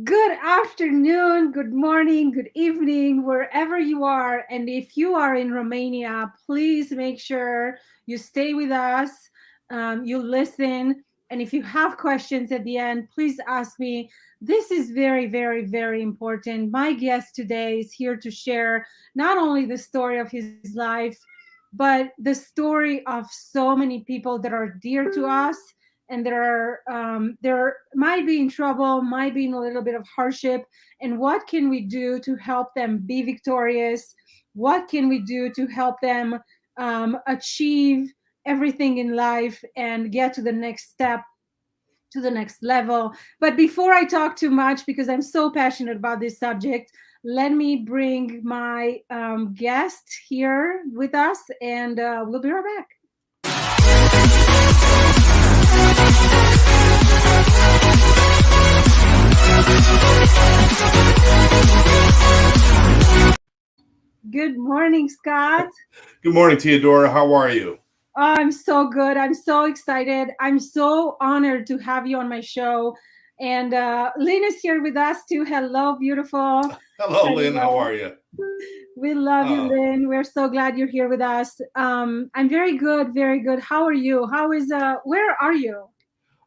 Good afternoon, good morning, good evening, wherever you are. And if you are in Romania, please make sure you stay with us, you listen. And if you have questions at the end, please ask me. This is very, very, very important. My guest today is here to share not only the story of his life, but the story of so many people that are dear to us and there might be in trouble, might be in a little bit of hardship, and what can we do to help them be victorious? What can we do to help them achieve everything in life and get to the next step, to the next level? But before I talk too much, because I'm so passionate about this subject, let me bring my guest here with us, and we'll be right back. Good morning, Scott. Good morning, Theodora. How are you? I'm so good. I'm so excited. I'm so honored to have you on my show. And Lynn is here with us too. Hello, beautiful. Hello, Lynn. How Hello. are you? We love you, Oh, Lynn. We're so glad you're here with us. I'm very good, very good. How are you? How is where are you?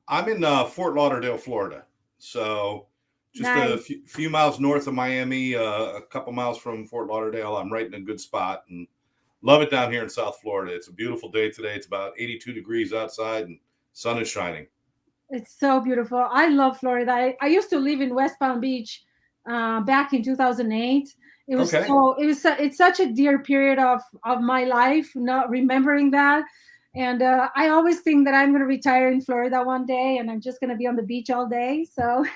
I'm in Fort Lauderdale, Florida. So just a Nice. few miles north of Miami, a couple miles from Fort Lauderdale. I'm right in a good spot and love it down here in South Florida. It's a beautiful day today. It's about 82 degrees outside and sun is shining. It's so beautiful. I love Florida. I used to live in West Palm Beach back in 2008. Okay. It's such a dear period of my life, not remembering that. And I always think that I'm going to retire in Florida one day and I'm just going to be on the beach all day. So,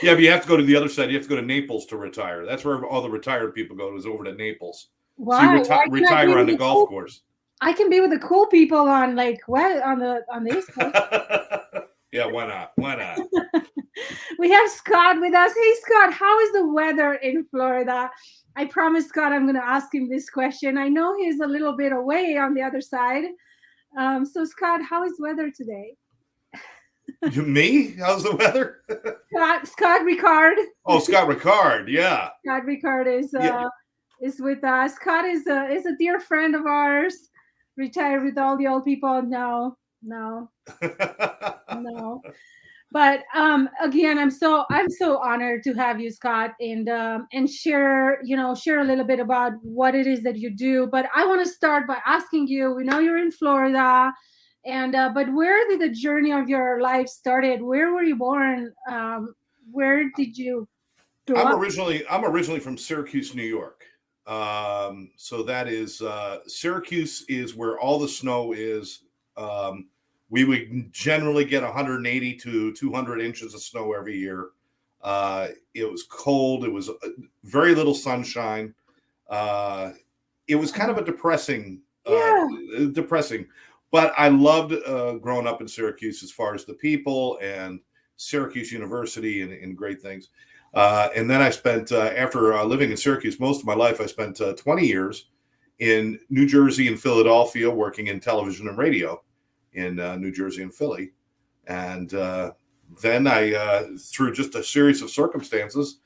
Yeah, but you have to go to the other side. You have to go to Naples to retire. That's where all the retired people go, is over to Naples. So you why? Why can I be retire on with the the golf cool? course. I can be with the cool people on like what on the East Coast. Yeah, why not? Why not? We have Scott with us. Hey, Scott, how is the weather in Florida? I promised Scott I'm going to ask him this question. I know he's a little bit away on the other side. So, Scott, how is weather today? Me? How's the weather? Scott Ricard. Oh, Scott Ricard. Yeah. Scott Ricard Yeah. is with us. Scott is a dear friend of ours. Retired with all the old people. No, no, no. But again, I'm so honored to have you, Scott, and share share a little bit about what it is that you do. But I want to start by asking you. We know you're in Florida, and but where did the journey of your life started? Where were you born? Where did you grow up? I'm originally from Syracuse, New York. So that is Syracuse is where all the snow is. We would generally get 180 to 200 inches of snow every year. It was cold. It was very little sunshine. Uh, it was kind of a Yeah, depressing. But I loved growing up in Syracuse as far as the people and Syracuse University and great things. And then I spent, after living in Syracuse most of my life, I spent 20 years in New Jersey and Philadelphia working in television and radio in New Jersey and Philly. And then through just a series of circumstances,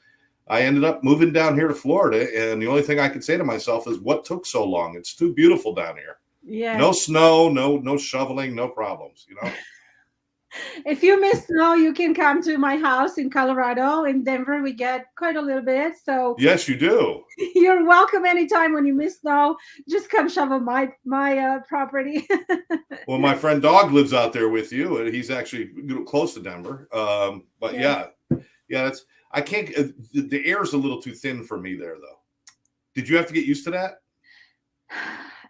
I ended up moving down here to Florida. And the only thing I could say to myself is, what took so long? It's too beautiful down here. No yes. snow, no shoveling, no problems. If you miss snow, you can come to my house in Colorado. In Denver, we get quite a little bit. So Yes, you do. you're welcome anytime when you miss snow. Just come shovel my property. Well, my friend Dog lives out there with you, and he's actually close to Denver. But Yeah. yeah, that's I can't. The air's a little too thin for me there, though. Did you have to get used to that?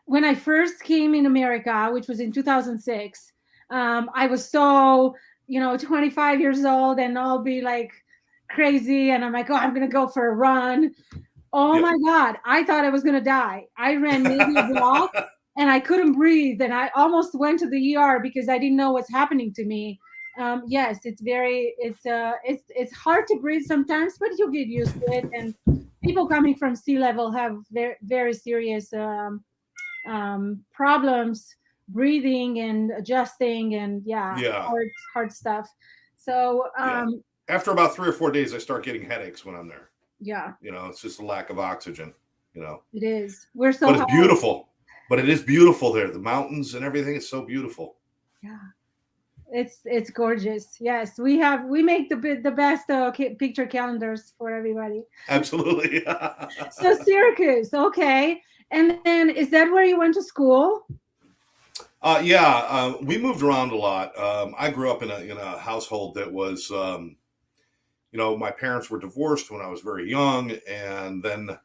When I first came in America, which was in 2006, I was so 25 years old, and I'll be like crazy, and I'm like, oh, I'm gonna go for a run. Oh Yeah. my God, I thought I was gonna die. I ran maybe a block and I couldn't breathe, and I almost went to the ER because I didn't know what's happening to me. Yes, it's hard to breathe sometimes, but you get used to it. And people coming from sea level have very very serious problems breathing and adjusting, and yeah, Yeah. hard stuff. So Yeah. after about 3 or 4 days, I start getting headaches when I'm there. Yeah, It's just a lack of oxygen. it is. We're so But it's high. beautiful. But it is beautiful there. The mountains and everything is so beautiful. Yeah, it's gorgeous. Yes, we make the best picture calendars for everybody. Absolutely. So Syracuse, okay. And then is that where you went to school? Yeah, we moved around a lot. I grew up in a household that was, my parents were divorced when I was very young, and then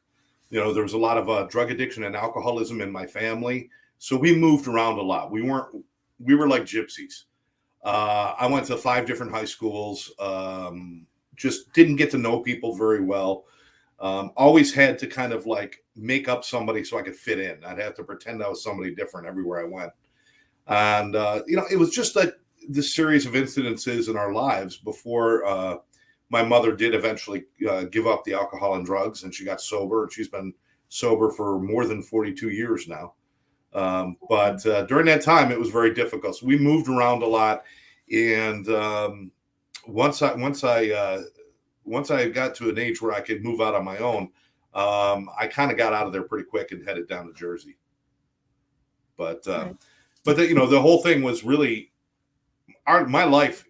there was a lot of drug addiction and alcoholism in my family. So we moved around a lot. We were like gypsies. I went to 5 different high schools. Just didn't get to know people very well. Always had to kind of like make up somebody so I could fit in. I'd have to pretend I was somebody different everywhere I went. And, it was just like this series of incidences in our lives before my mother did eventually give up the alcohol and drugs, and she got sober, and she's been sober for more than 42 years now. But during that time, it was very difficult. So we moved around a lot. And once I got to an age where I could move out on my own, I kind of got out of there pretty quick and headed down to Jersey. But the whole thing was really my life.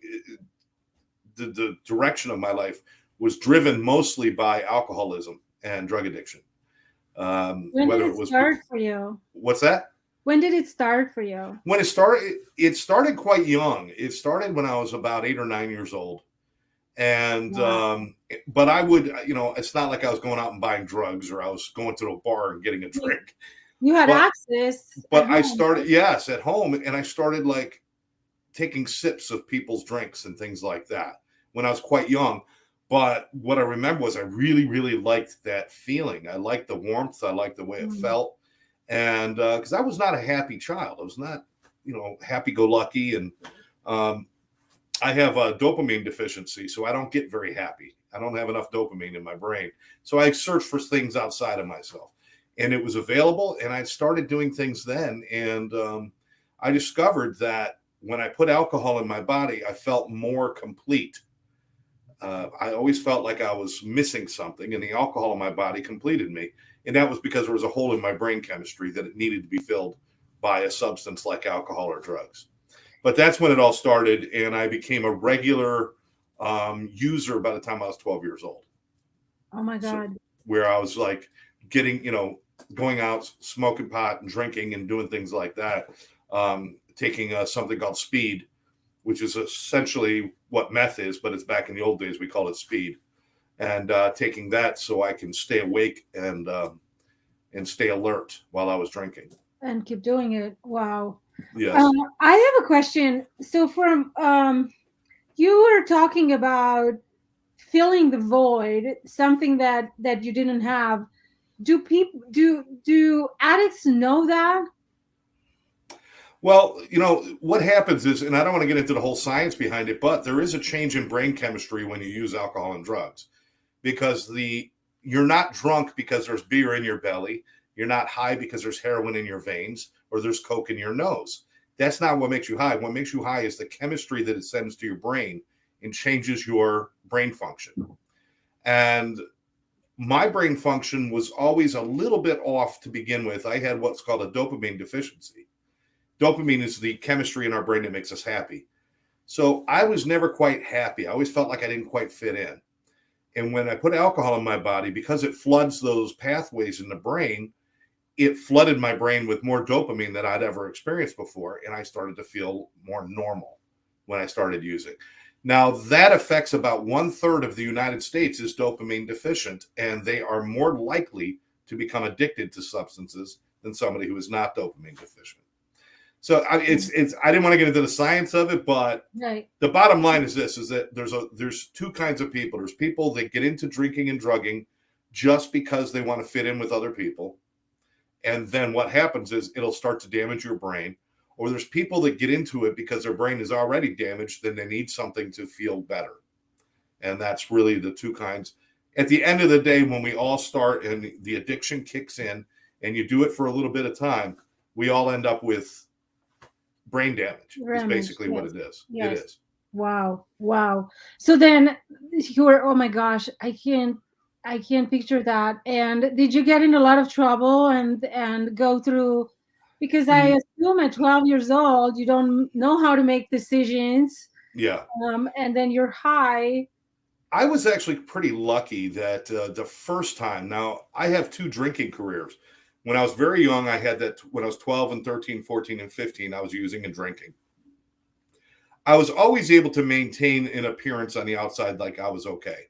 The direction of my life was driven mostly by alcoholism and drug addiction. When did it start for you? What's that? When did it start for you? When it started quite young. It started when I was about 8 or 9 years old. And, Wow. but I would, it's not like I was going out and buying drugs or I was going to a bar and getting a drink. You had access. But I started, yes, at home. And I started like taking sips of people's drinks and things like that when I was quite young. But what I remember was I really, really liked that feeling. I liked the warmth. I liked the way it felt. And because I was not a happy child. I was not, happy-go-lucky. And I have a dopamine deficiency, so I don't get very happy. I don't have enough dopamine in my brain. So I search for things outside of myself. And it was available, and I started doing things then. And I discovered that when I put alcohol in my body, I felt more complete. I always felt like I was missing something, and the alcohol in my body completed me. And that was because there was a hole in my brain chemistry that it needed to be filled by a substance like alcohol or drugs. But that's when it all started, and I became a regular user by the time I was 12 years old. Oh, my God. So, where I was like getting, going out, smoking pot and drinking and doing things like that, taking something called speed, which is essentially what meth is, but it's back in the old days, we call it speed. And taking that so I can stay awake and stay alert while I was drinking. And keep doing it. Wow. Yes. I have a question. So you were talking about filling the void, something that you didn't have. Do addicts know that? Well, what happens is, and I don't want to get into the whole science behind it, but there is a change in brain chemistry when you use alcohol and drugs, because you're not drunk because there's beer in your belly. You're not high because there's heroin in your veins or there's coke in your nose. That's not what makes you high. What makes you high is the chemistry that it sends to your brain and changes your brain function. And my brain function was always a little bit off to begin with. I had what's called a dopamine deficiency. Dopamine is the chemistry in our brain that makes us happy. So I was never quite happy. I always felt like I didn't quite fit in. And when I put alcohol in my body, because it floods those pathways in the brain, it flooded my brain with more dopamine than I'd ever experienced before. And I started to feel more normal when I started using. Now, that affects about 1/3 of the United States is dopamine deficient, and they are more likely to become addicted to substances than somebody who is not dopamine deficient. So I didn't want to get into the science of it, but Right. The bottom line is this: is that there's 2 kinds of people. There's people that get into drinking and drugging just because they want to fit in with other people, and then what happens is it'll start to damage your brain. Or there's people that get into it because their brain is already damaged, then they need something to feel better. And that's really the 2 kinds. At the end of the day, when we all start and the addiction kicks in, and you do it for a little bit of time, we all end up with brain damage. Is basically what it is. Yes. It is. Wow. Wow. So then you were, oh my gosh, I can't picture that. And did you get in a lot of trouble and go through, because I assume at 12 years old you don't know how to make decisions, Yeah. and then you're high. I was actually pretty lucky that the first time, now I have two drinking careers. When I was very young, I had that when I was 12 and 13, 14 and 15, I was using and drinking. I was always able to maintain an appearance on the outside like I was okay.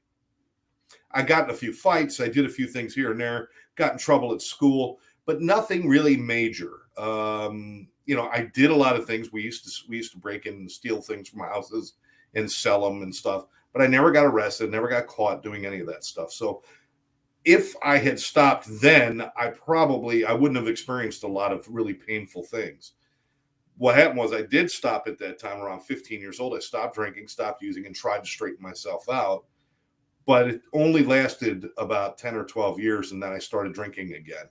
I got in a few fights. I did a few things here and there, got in trouble at school, but nothing really major. I did a lot of things. We used to break in and steal things from houses and sell them and stuff, but I never got arrested, never got caught doing any of that stuff. So if I had stopped then, I wouldn't have experienced a lot of really painful things. What happened was I did stop at that time around 15 years old. I stopped drinking, stopped using, and tried to straighten myself out. But it only lasted about 10 or 12 years, and then I started drinking again.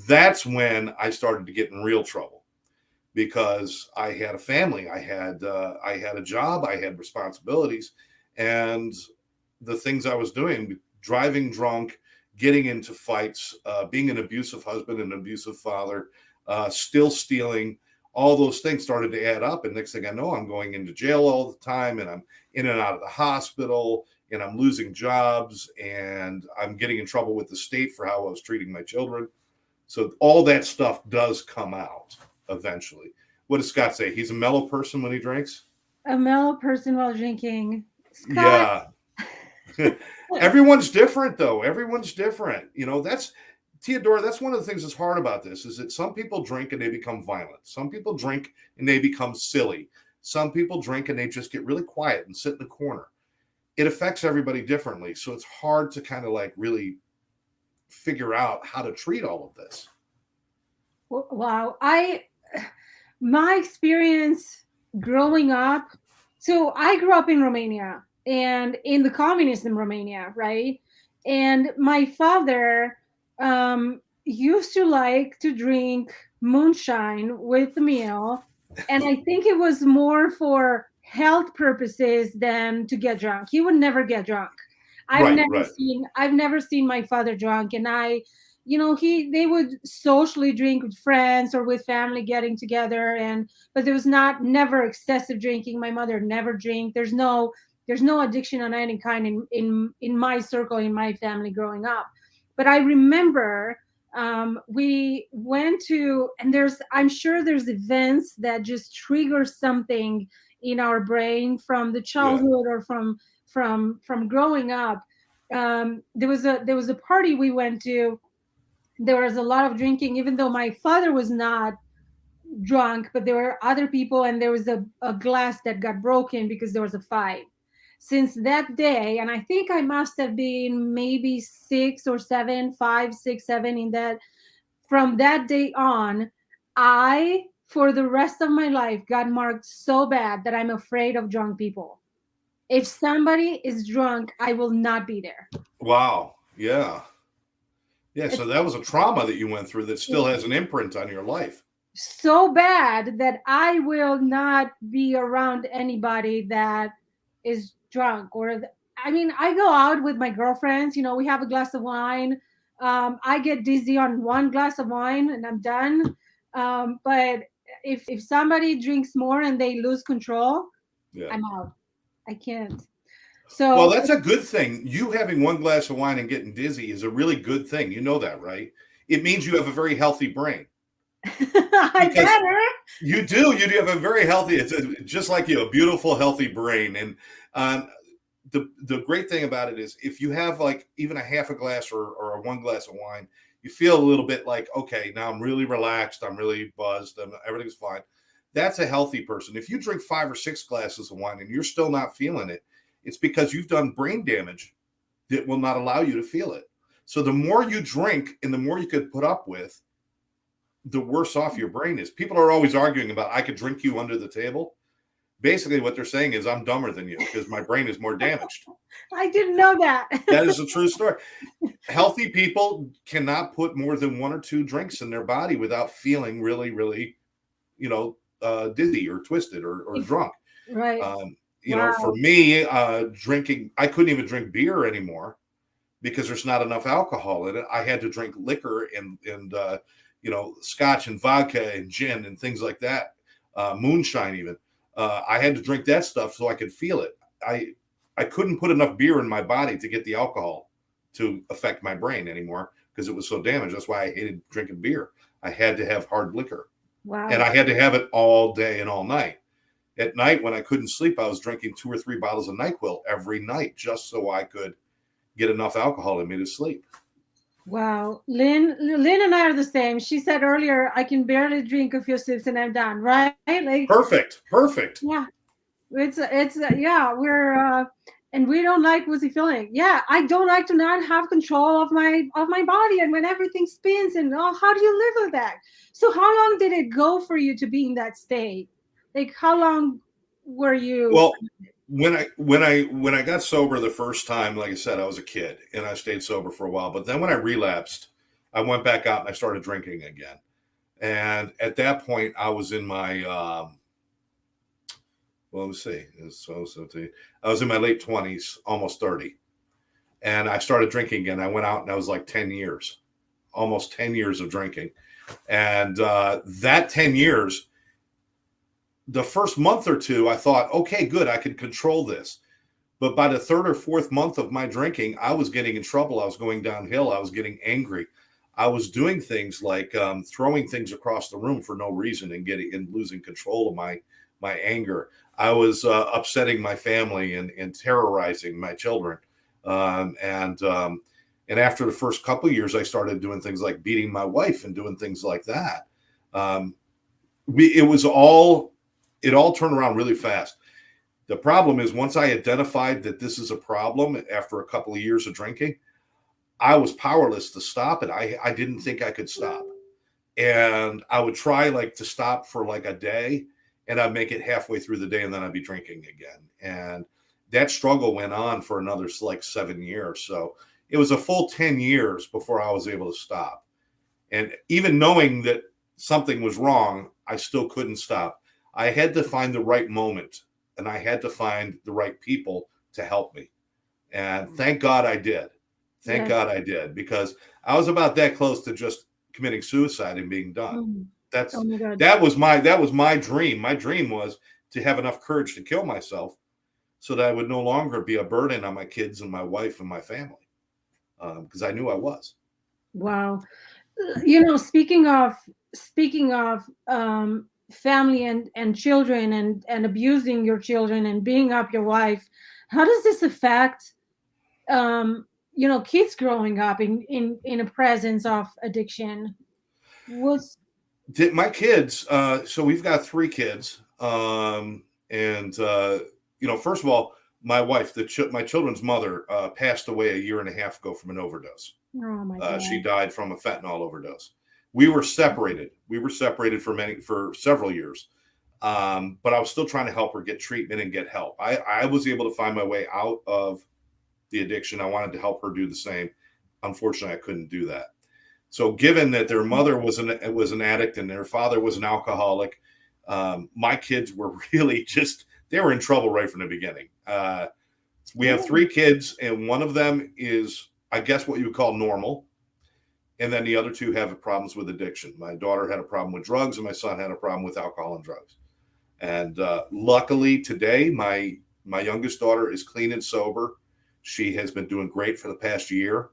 That's when I started to get in real trouble because I had a family, I had a job, I had responsibilities, and the things I was doing, driving drunk, getting into fights, being an abusive husband, an abusive father, still stealing, all those things started to add up. And next thing I know, I'm going into jail all the time, and I'm in and out of the hospital, and I'm losing jobs, and I'm getting in trouble with the state for how I was treating my children. So all that stuff does come out eventually. What does Scott say? He's a mellow person when he drinks? A mellow person while drinking. Scott. Yeah. Everyone's different, though. Everyone's different. That's Theodora. That's one of the things that's hard about this is that some people drink and they become violent. Some people drink and they become silly. Some people drink and they just get really quiet and sit in the corner. It affects everybody differently. So it's hard to kind of like really figure out how to treat all of this. Wow. My experience growing up, so I grew up in Romania and in the communist in Romania, right? And my father used to like to drink moonshine with the meal. And I think it was more for health purposes than to get drunk. He would never get drunk. Right, right. I've never seen my father drunk. And they would socially drink with friends or with family getting together, but there was never excessive drinking. My mother never drank. There's no addiction on any kind in my circle, in my family growing up. But I remember we went to, and I'm sure there's events that just trigger something in our brain from the Yeah. childhood or from growing up. There was a party we went to. There was a lot of drinking, even though my father was not drunk, but there were other people, and there was a glass that got broken because there was a fight. Since that day, and I think I must have been maybe 6 or 7, 5, 6, 7, in that, from that day on, I, for the rest of my life, got marked so bad that I'm afraid of drunk people. If somebody is drunk, I will not be there. Wow. Yeah. Yeah. It's So that was a trauma that you went through that still has an imprint on your life. so bad that I will not be around anybody that is drunk. I mean, I go out with my girlfriends, we have a glass of wine. I get dizzy on one glass of wine and I'm done. But if somebody drinks more and they lose control, Yeah. I'm out. I can't. Well, So that's a good thing. You having one glass of wine and getting dizzy is a really good thing. You know that, right? It means you have a very healthy brain I because better. you do have a very healthy, just like you, a beautiful, healthy brain. And um, the great thing about it is if you have like even a half a glass or a one glass of wine, you feel a little bit like, okay, now I'm really relaxed. I'm really buzzed. Everything's fine. That's a healthy person. If you drink 5 or 6 glasses of wine and you're still not feeling it, it's because you've done brain damage that will not allow you to feel it. So the more you drink and the more you could put up with, the worse off your brain is. People are always arguing about, I could drink you under the table. Basically, what they're saying is, I'm dumber than you because my brain is more damaged. I didn't know that. That is a true story. Healthy people cannot put more than 1 or 2 drinks in their body without feeling really, really, dizzy or twisted or drunk. Right. For Wow. me, drinking, I couldn't even drink beer anymore because there's not enough alcohol in it. I had to drink liquor and scotch and vodka and gin and things like that, moonshine even. I had to drink that stuff so I could feel it. I couldn't put enough beer in my body to get the alcohol to affect my brain anymore because it was so damaged. That's why I hated drinking beer. I had to have hard liquor, and Wow. I had to have it all day and all night. At night, when I couldn't sleep, I was drinking 2 or 3 bottles of NyQuil every night just so I could get enough alcohol in me to sleep. Wow. Lynn and I are the same. She said earlier, I can barely drink a few sips and I'm done, right? Like, Perfect. yeah, yeah, and we don't like woozy feeling. Yeah, I don't like to not have control of my body, and when everything spins, and how do you live with that? So how long did it go for you to be in that state? Like, how long were you? Well, when I got sober the first time, like I said, I was a kid and I stayed sober for a while. But then when I relapsed, I went back out and I started drinking again. And at that point, I was in my let me see, I was in my late 20s, almost 30, and I started drinking again. I went out and I was like 10 years, almost 10 years of drinking, and that 10 years. The first month or two, I thought, okay, good, I can control this. But by the third or fourth month of my drinking, I was getting in trouble. I was going downhill. I was getting angry. I was doing things like throwing things across the room for no reason and losing control of my anger. I was upsetting my family and terrorizing my children. And after the first couple of years, I started doing things like beating my wife and doing things like that. It all turned around really fast. The problem is once I identified that this is a problem after a couple of years of drinking, I was powerless to stop it. I didn't think I could stop. And I would try to stop for a day, and I'd make it halfway through the day and then I'd be drinking again. And that struggle went on for another 7 years. So it was a full 10 years before I was able to stop. And even knowing that something was wrong, I still couldn't stop. I had to find the right moment, and I had to find the right people to help me. And thank God I did. Thank God I did, because I was about that close to just committing suicide and being done. Oh my God. That was my dream. My dream was to have enough courage to kill myself so that I would no longer be a burden on my kids and my wife and my family, because I knew I was. Wow. Speaking of family and children and abusing your children and beating up your wife, how does this affect kids growing up in a presence of addiction? My kids, so we've got 3 kids, and first of all, my wife, my children's mother, passed away a year and a half ago from an overdose. Oh my God. She died from a fentanyl overdose. We were separated. For several years, but I was still trying to help her get treatment and get help. I was able to find my way out of the addiction. I wanted to help her do the same. Unfortunately, I couldn't do that. So, given that their mother was an addict and their father was an alcoholic, my kids were really they were in trouble right from the beginning. We have 3 kids, and one of them is, I guess, what you would call normal. And then the other 2 have problems with addiction. My daughter had a problem with drugs, and my son had a problem with alcohol and drugs. And luckily today, my youngest daughter is clean and sober. She has been doing great for the past year.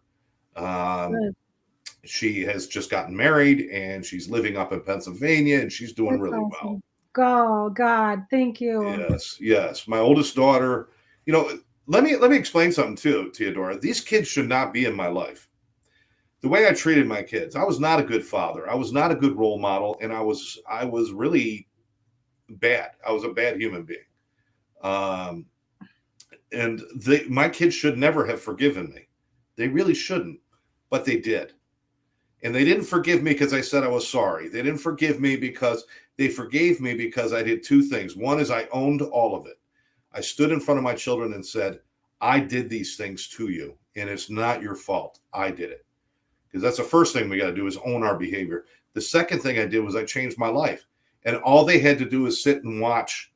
She has just gotten married, and she's living up in Pennsylvania, and she's doing really well. Oh God, thank you. Yes. My oldest daughter, let me explain something too, Theodora. These kids should not be in my life. The way I treated my kids, I was not a good father. I was not a good role model, and I was really bad. I was a bad human being. And my kids should never have forgiven me. They really shouldn't, but they did. And they didn't forgive me because I said I was sorry. They didn't forgive me because they forgave me because I did 2 things. One is I owned all of it. I stood in front of my children and said, I did these things to you, and it's not your fault. I did it. Because that's the first thing we got to do is own our behavior. The second thing I did was I changed my life. And all they had to do is sit and watch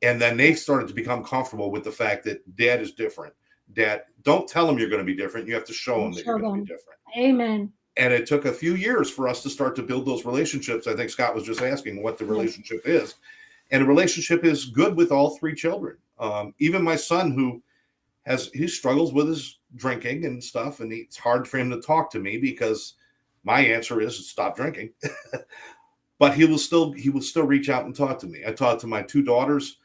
And then they started to become comfortable with the fact that dad is different. Dad, don't tell them you're going to be different. You have to show them that you're Show going to be them. different. Amen. And it took a few years for us to start to build those relationships. I think Scott was just asking what the relationship is. And a relationship is good with all three children. Even my son, who he struggles with his drinking and stuff, and it's hard for him to talk to me because my answer is stop drinking. But he will still reach out and talk to me. I talk to my two daughters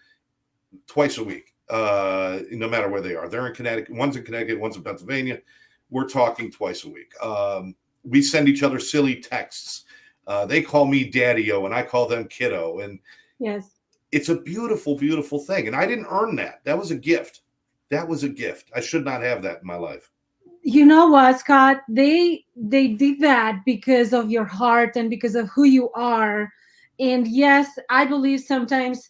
twice a week, no matter where they are. They're in Connecticut. One's in Connecticut, one's in Pennsylvania. We're talking twice a week. We send each other silly texts. They call me Daddy-O, and I call them Kiddo. And yes, it's a beautiful, beautiful thing. And I didn't earn that. That was a gift. That was a gift. I should not have that in my life. You know what, Scott? They did that because of your heart and because of who you are. And yes, I believe sometimes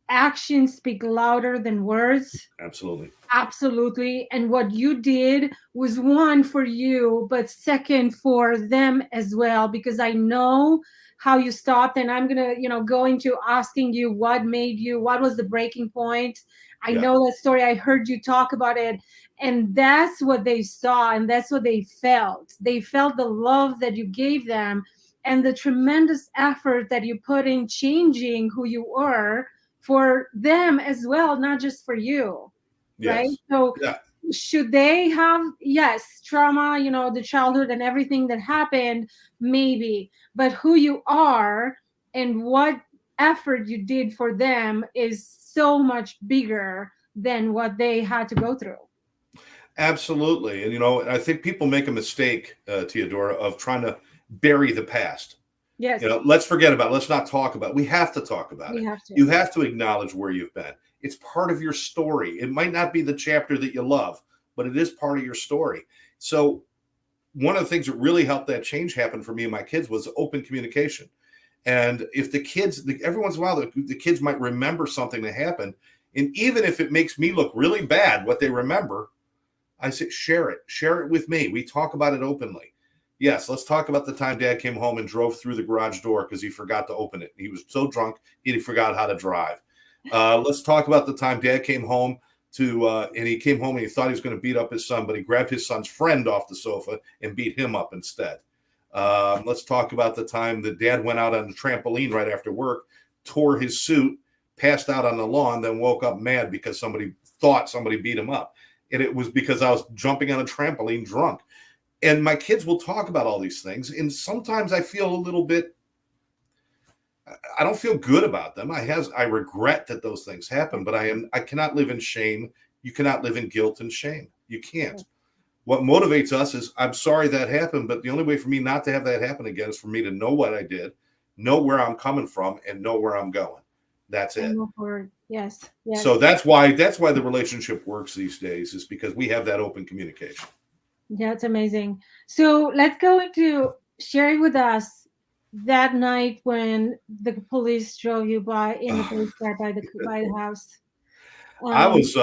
actions speak louder than words. Absolutely. Absolutely. And what you did was one for you, but second for them as well, because I know how you stopped. And I'm going to, go into asking you what was the breaking point. I know that story. I heard you talk about it. And that's what they saw. And that's what they felt. They felt the love that you gave them and the tremendous effort that you put in changing who you were for them as well, not just for you. Yes. Right? So should they have, yes, trauma, the childhood and everything that happened, maybe, but who you are and what effort you did for them is so much bigger than what they had to go through. Absolutely. And, I think people make a mistake, Teodora, of trying to bury the past. Yes. Let's forget about it. Let's not talk about it. We have to talk about it. You have to acknowledge where you've been. It's part of your story. It might not be the chapter that you love, but it is part of your story. So one of the things that really helped that change happen for me and my kids was open communication. And if the kids, every once in a while, the kids might remember something that happened. And even if it makes me look really bad, what they remember, I say, share it with me. We talk about it openly. Yes, let's talk about the time Dad came home and drove through the garage door because he forgot to open it. He was so drunk, he forgot how to drive. Let's talk about the time Dad came home and he came home and he thought he was going to beat up his son, but he grabbed his son's friend off the sofa and beat him up instead. Let's talk about the time that Dad went out on the trampoline right after work, tore his suit, passed out on the lawn, then woke up mad because somebody thought somebody beat him up. And it was because I was jumping on a trampoline drunk. And my kids will talk about all these things. And sometimes I feel a little bit, I don't feel good about them. I regret that those things happen, but I cannot live in shame. You cannot live in guilt and shame. You can't. What motivates us is, I'm sorry that happened, but the only way for me not to have that happen again is for me to know what I did, know where I'm coming from, and know where I'm going. That's it. Yes. So that's why the relationship works these days, is because we have that open communication. Yeah, it's amazing. So let's go into sharing with us that night when the police drove you by in the police car by the house. I was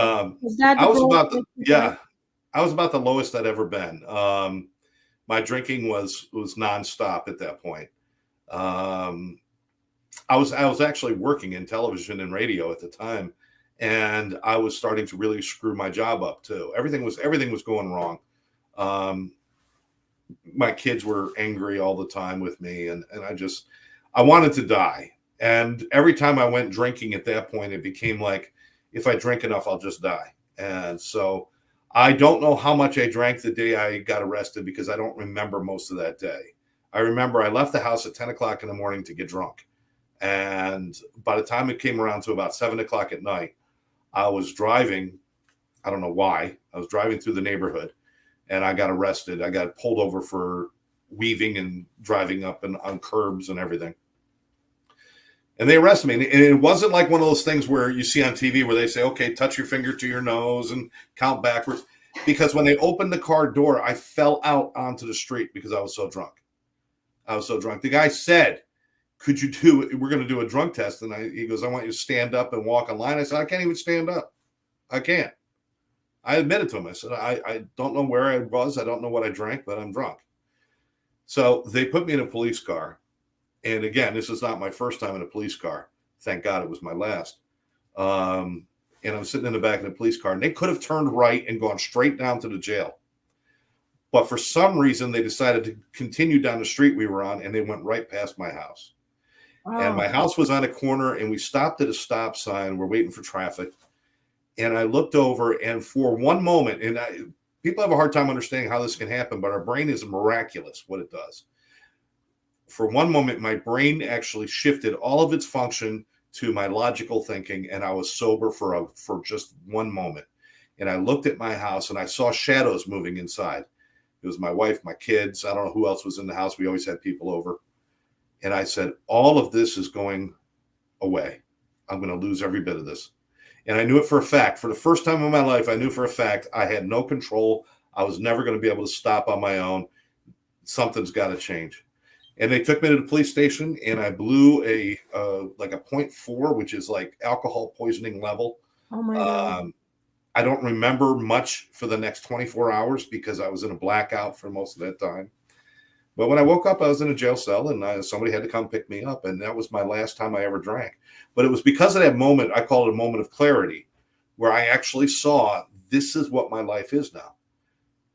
about the lowest I'd ever been. My drinking was nonstop at that point. I was actually working in television and radio at the time, and I was starting to really screw my job up too. Everything was going wrong. My kids were angry all the time with me, and I wanted to die. And every time I went drinking at that point, it became like, if I drink enough, I'll just die. And so I don't know how much I drank the day I got arrested, because I don't remember most of that day. I remember I left the house at 10 o'clock in the morning to get drunk. And by the time it came around to about 7 o'clock at night, I was driving. I don't know why. I was driving through the neighborhood, and I got arrested. I got pulled over for weaving and driving up and on curbs and everything. And they arrested me. And it wasn't like one of those things where you see on TV where they say, okay, touch your finger to your nose and count backwards. Because when they opened the car door, I fell out onto the street because I was so drunk. The guy said, we're going to do a drug test. And he goes, I want you to stand up and walk a line. I said, I can't even stand up. I can't. I admitted to him. I said, I don't know where I was. I don't know what I drank, but I'm drunk. So they put me in a police car. And again, this is not my first time in a police car. Thank God it was my last. And I was sitting in the back of the police car, and they could have turned right and gone straight down to the jail. But for some reason, they decided to continue down the street we were on, and they went right past my house. And my house was on a corner, and we stopped at a stop sign. We're waiting for traffic. And I looked over, and for one moment, and people have a hard time understanding how this can happen, but our brain is miraculous what it does. For one moment, my brain actually shifted all of its function to my logical thinking, and I was sober for just one moment. And I looked at my house, and I saw shadows moving inside. It was my wife, my kids. I don't know who else was in the house. We always had people over. And I said, all of this is going away. I'm going to lose every bit of this. And I knew it for a fact. For the first time in my life, I knew for a fact I had no control. I was never going to be able to stop on my own. Something's got to change. And they took me to the police station, and I blew a 0.4, which is like alcohol poisoning level. Oh my God. I don't remember much for the next 24 hours because I was in a blackout for most of that time. But when I woke up, I was in a jail cell, and somebody had to come pick me up. And that was my last time I ever drank. But it was because of that moment, I call it a moment of clarity, where I actually saw this is what my life is now.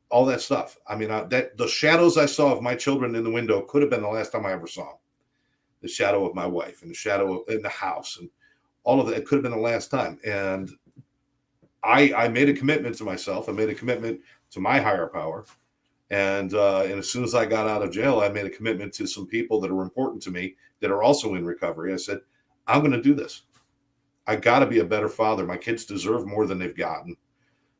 All that stuff. I mean, the shadows I saw of my children in the window could have been the last time I ever saw them. The shadow of my wife and the shadow in the house and all of that. It could have been the last time. And I made a commitment to myself. I made a commitment to my higher power. And as soon as I got out of jail, I made a commitment to some people that are important to me that are also in recovery. I said, I'm going to do this. I got to be a better father. My kids deserve more than they've gotten.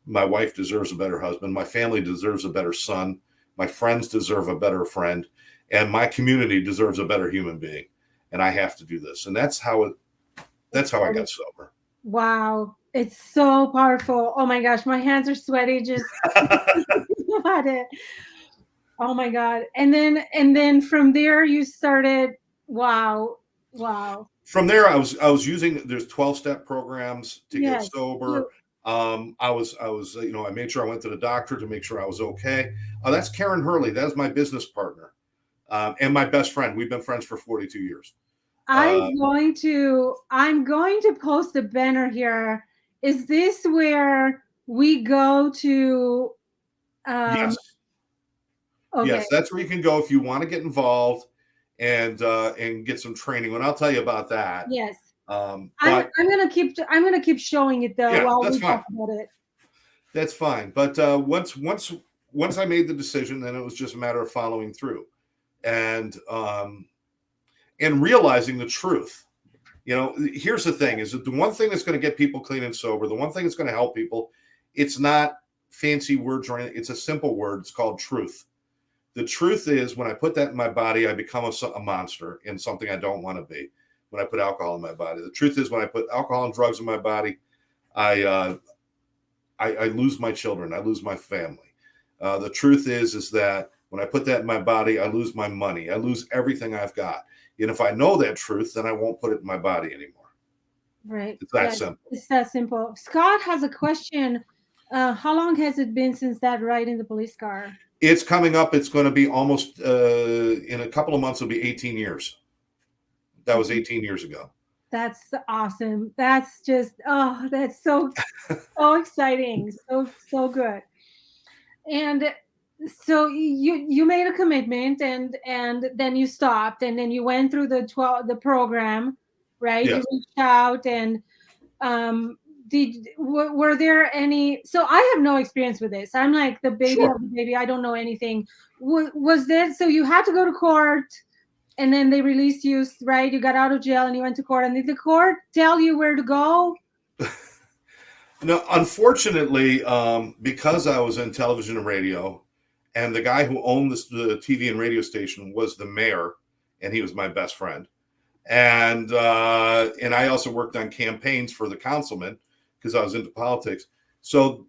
My wife deserves a better husband. My family deserves a better son. My friends deserve a better friend. And my community deserves a better human being. And I have to do this. And that's how I got sober. Wow. It's so powerful. Oh my gosh. My hands are sweaty just about it. Oh my God. And then from there you started. Wow. From there, I was using, there's 12-step programs to get sober. I made sure I went to the doctor to make sure I was okay. That's Karen Hurley. That is my business partner and my best friend. We've been friends for 42 years. I'm going to post a banner here. Is this where we go to? Yes. Okay. Yes, that's where you can go if you want to get involved and get some training. And I'll tell you about that. Yes. I'm gonna keep showing it though while we talk about it. That's fine. But once I made the decision, then it was just a matter of following through and realizing the truth. You know, here's the thing: is that the one thing that's going to get people clean and sober, the one thing that's going to help people, it's not fancy words or anything. It's a simple word. It's called truth. The truth is, when I put that in my body, I become a monster and something I don't want to be. When I put alcohol in my body, the truth is, when I put alcohol and drugs in my body, I lose my children. I lose my family. The truth is that when I put that in my body, I lose my money. I lose everything I've got. And if I know that truth, then I won't put it in my body anymore. Right. It's that simple. It's that simple. Scott has a question. How long has it been since that ride in the police car? It's coming up. It's going to be almost in a couple of months. It'll be 18 years. That was 18 years ago. That's awesome. That's just, that's so exciting. So good. And so you made a commitment and then you stopped and then you went through the program, right? Yes. You reached out and were there any, so I have no experience with this. I'm like the baby of the baby. I don't know anything. Was there, so you had to go to court and then they released you, right? You got out of jail and you went to court, and did the court tell you where to go? No, unfortunately, because I was in television and radio, and the guy who owned the TV and radio station was the mayor, and he was my best friend. And I also worked on campaigns for the councilman because I was into politics. So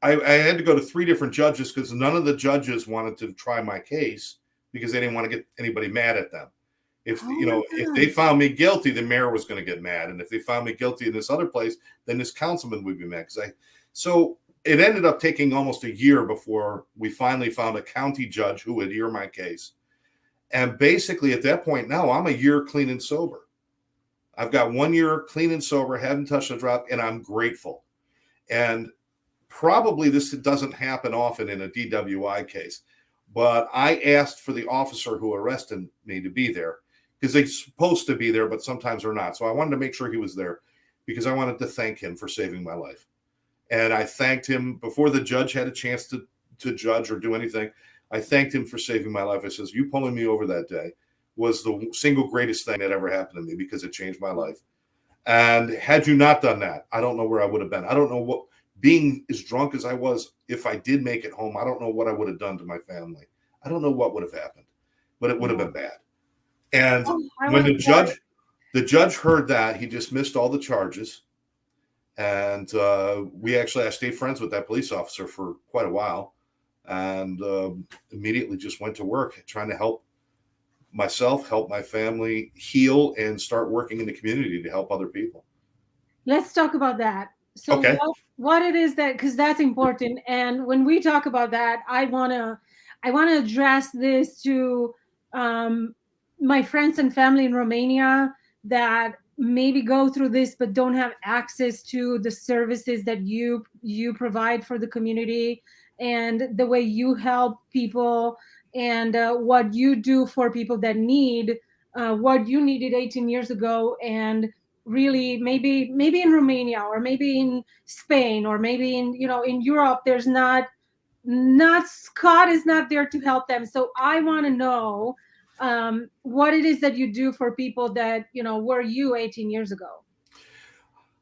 I had to go to 3 different judges because none of the judges wanted to try my case because they didn't want to get anybody mad at them. If if they found me guilty, the mayor was going to get mad, and if they found me guilty in this other place, then this councilman would be mad. So it ended up taking almost a year before we finally found a county judge who would hear my case. And basically, at that point now, I'm a year clean and sober. I've got 1 year clean and sober, haven't touched a drop, and I'm grateful. And probably this doesn't happen often in a DWI case, but I asked for the officer who arrested me to be there because they're supposed to be there, but sometimes they're not. So I wanted to make sure he was there because I wanted to thank him for saving my life. And I thanked him before the judge had a chance to judge or do anything. I thanked him for saving my life. I says, you pulling me over that day was the single greatest thing that ever happened to me because it changed my life. And had you not done that, I don't know where I would have been. I don't know what, being as drunk as I was, if I did make it home, I don't know what I would have done to my family. I don't know what would have happened, but it would have been bad. And when the judge heard that, he dismissed all the charges. And I stayed friends with that police officer for quite a while, and immediately just went to work trying to help myself, help my family heal, and start working in the community to help other people. Let's talk about that. So okay. what it is that, because that's important. And when we talk about that, I want to address this to my friends and family in Romania that maybe go through this but don't have access to the services that you provide for the community, and the way you help people, and what you do for people that need what you needed 18 years ago. And really, maybe in Romania, or maybe in Spain, or maybe in Europe, there's not Scott is not there to help them. So I want to know what it is that you do for people that were you 18 years ago.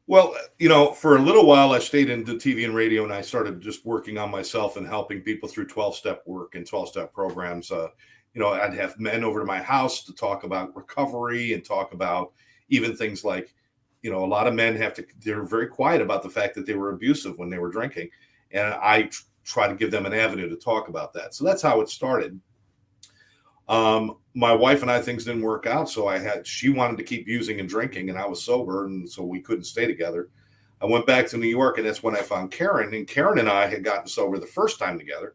Well, for a little while I stayed in the TV and radio, and I started just working on myself and helping people through 12-step work and 12-step programs. I'd have men over to my house to talk about recovery and talk about even things like, a lot of men they're very quiet about the fact that they were abusive when they were drinking. And I try to give them an avenue to talk about that. So that's how it started. My wife and I, things didn't work out. So she wanted to keep using and drinking, and I was sober. And so we couldn't stay together. I went back to New York, and that's when I found Karen, and Karen and I had gotten sober the first time together,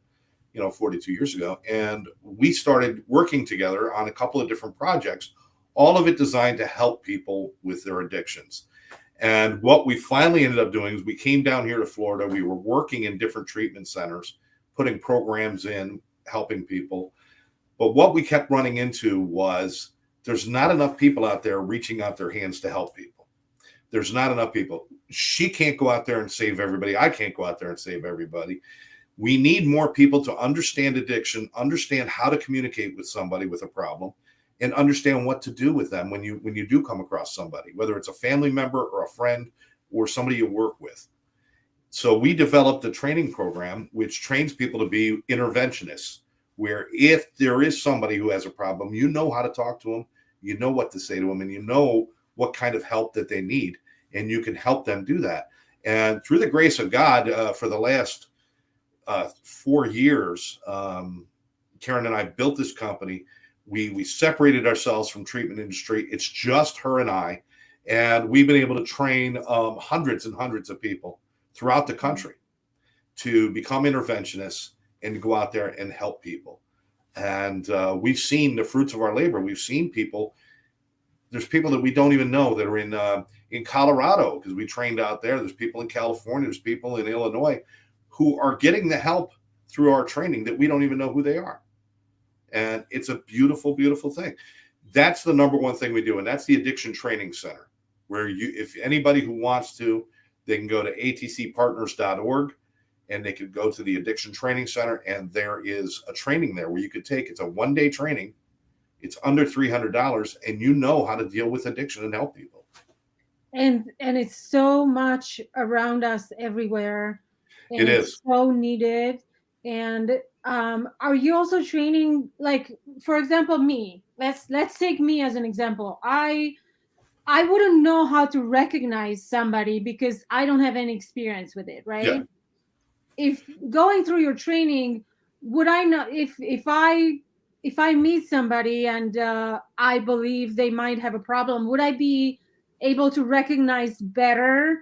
42 years ago. And we started working together on a couple of different projects, all of it designed to help people with their addictions. And what we finally ended up doing is we came down here to Florida. We were working in different treatment centers, putting programs in, helping people. But what we kept running into was there's not enough people out there reaching out their hands to help people. There's not enough people. She can't go out there and save everybody. I can't go out there and save everybody. We need more people to understand addiction, understand how to communicate with somebody with a problem, and understand what to do with them when you do come across somebody, whether it's a family member or a friend or somebody you work with. So we developed a training program which trains people to be interventionists, where if there is somebody who has a problem, you know how to talk to them, you know what to say to them, and you know what kind of help that they need, and you can help them do that. And through the grace of God, for the last 4 years, Karen and I built this company. We separated ourselves from treatment industry. It's just her and I, and we've been able to train hundreds and hundreds of people throughout the country to become interventionists and to go out there and help people. And we've seen the fruits of our labor. We've seen people. There's people that we don't even know that are in Colorado, because we trained out there. There's people in California. There's people in Illinois who are getting the help through our training that we don't even know who they are. And it's a beautiful, beautiful thing. That's the number one thing we do. And that's the Addiction Training Center, where if anybody who wants to, they can go to atcpartners.org and they could go to the Addiction Training Center. And there is a training there where you could take. It's a one-day training. It's under $300, and you know how to deal with addiction and help people. And it's so much around us everywhere. And it it's is so needed. And are you also training, like, for example, me? Let's take me as an example. I wouldn't know how to recognize somebody because I don't have any experience with it, right? Yeah. If going through your training, would I know if I meet somebody and I believe they might have a problem, would I be able to recognize better?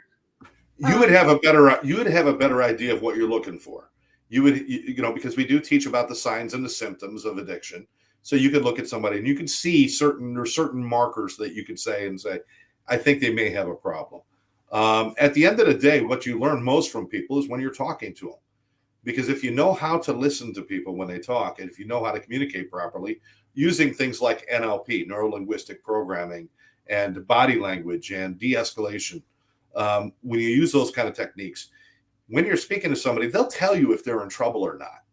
You would have a better idea of what you're looking for. You would, because we do teach about the signs and the symptoms of addiction. So you could look at somebody and you can see certain markers that you could say, I think they may have a problem. At the end of the day, what you learn most from people is when you're talking to them. Because if you know how to listen to people when they talk, and if you know how to communicate properly, using things like NLP, neuro linguistic programming, and body language and de escalation, when you use those kind of techniques, when you're speaking to somebody, they'll tell you if they're in trouble or not.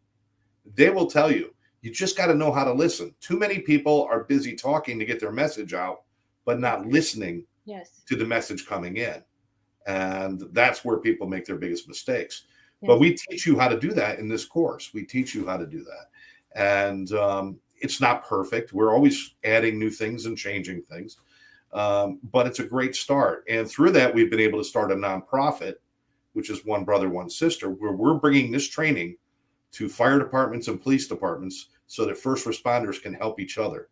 They will tell you. You just got to know how to listen. Too many people are busy talking to get their message out, but not listening Yes. to the message coming in. And that's where people make their biggest mistakes. Yes. But we teach you how to do that in this course. We teach you how to do that. And it's not perfect. We're always adding new things and changing things. But it's a great start. And through that, we've been able to start a nonprofit, which is One Brother, One Sister, where we're bringing this training to fire departments and police departments so that first responders can help each other.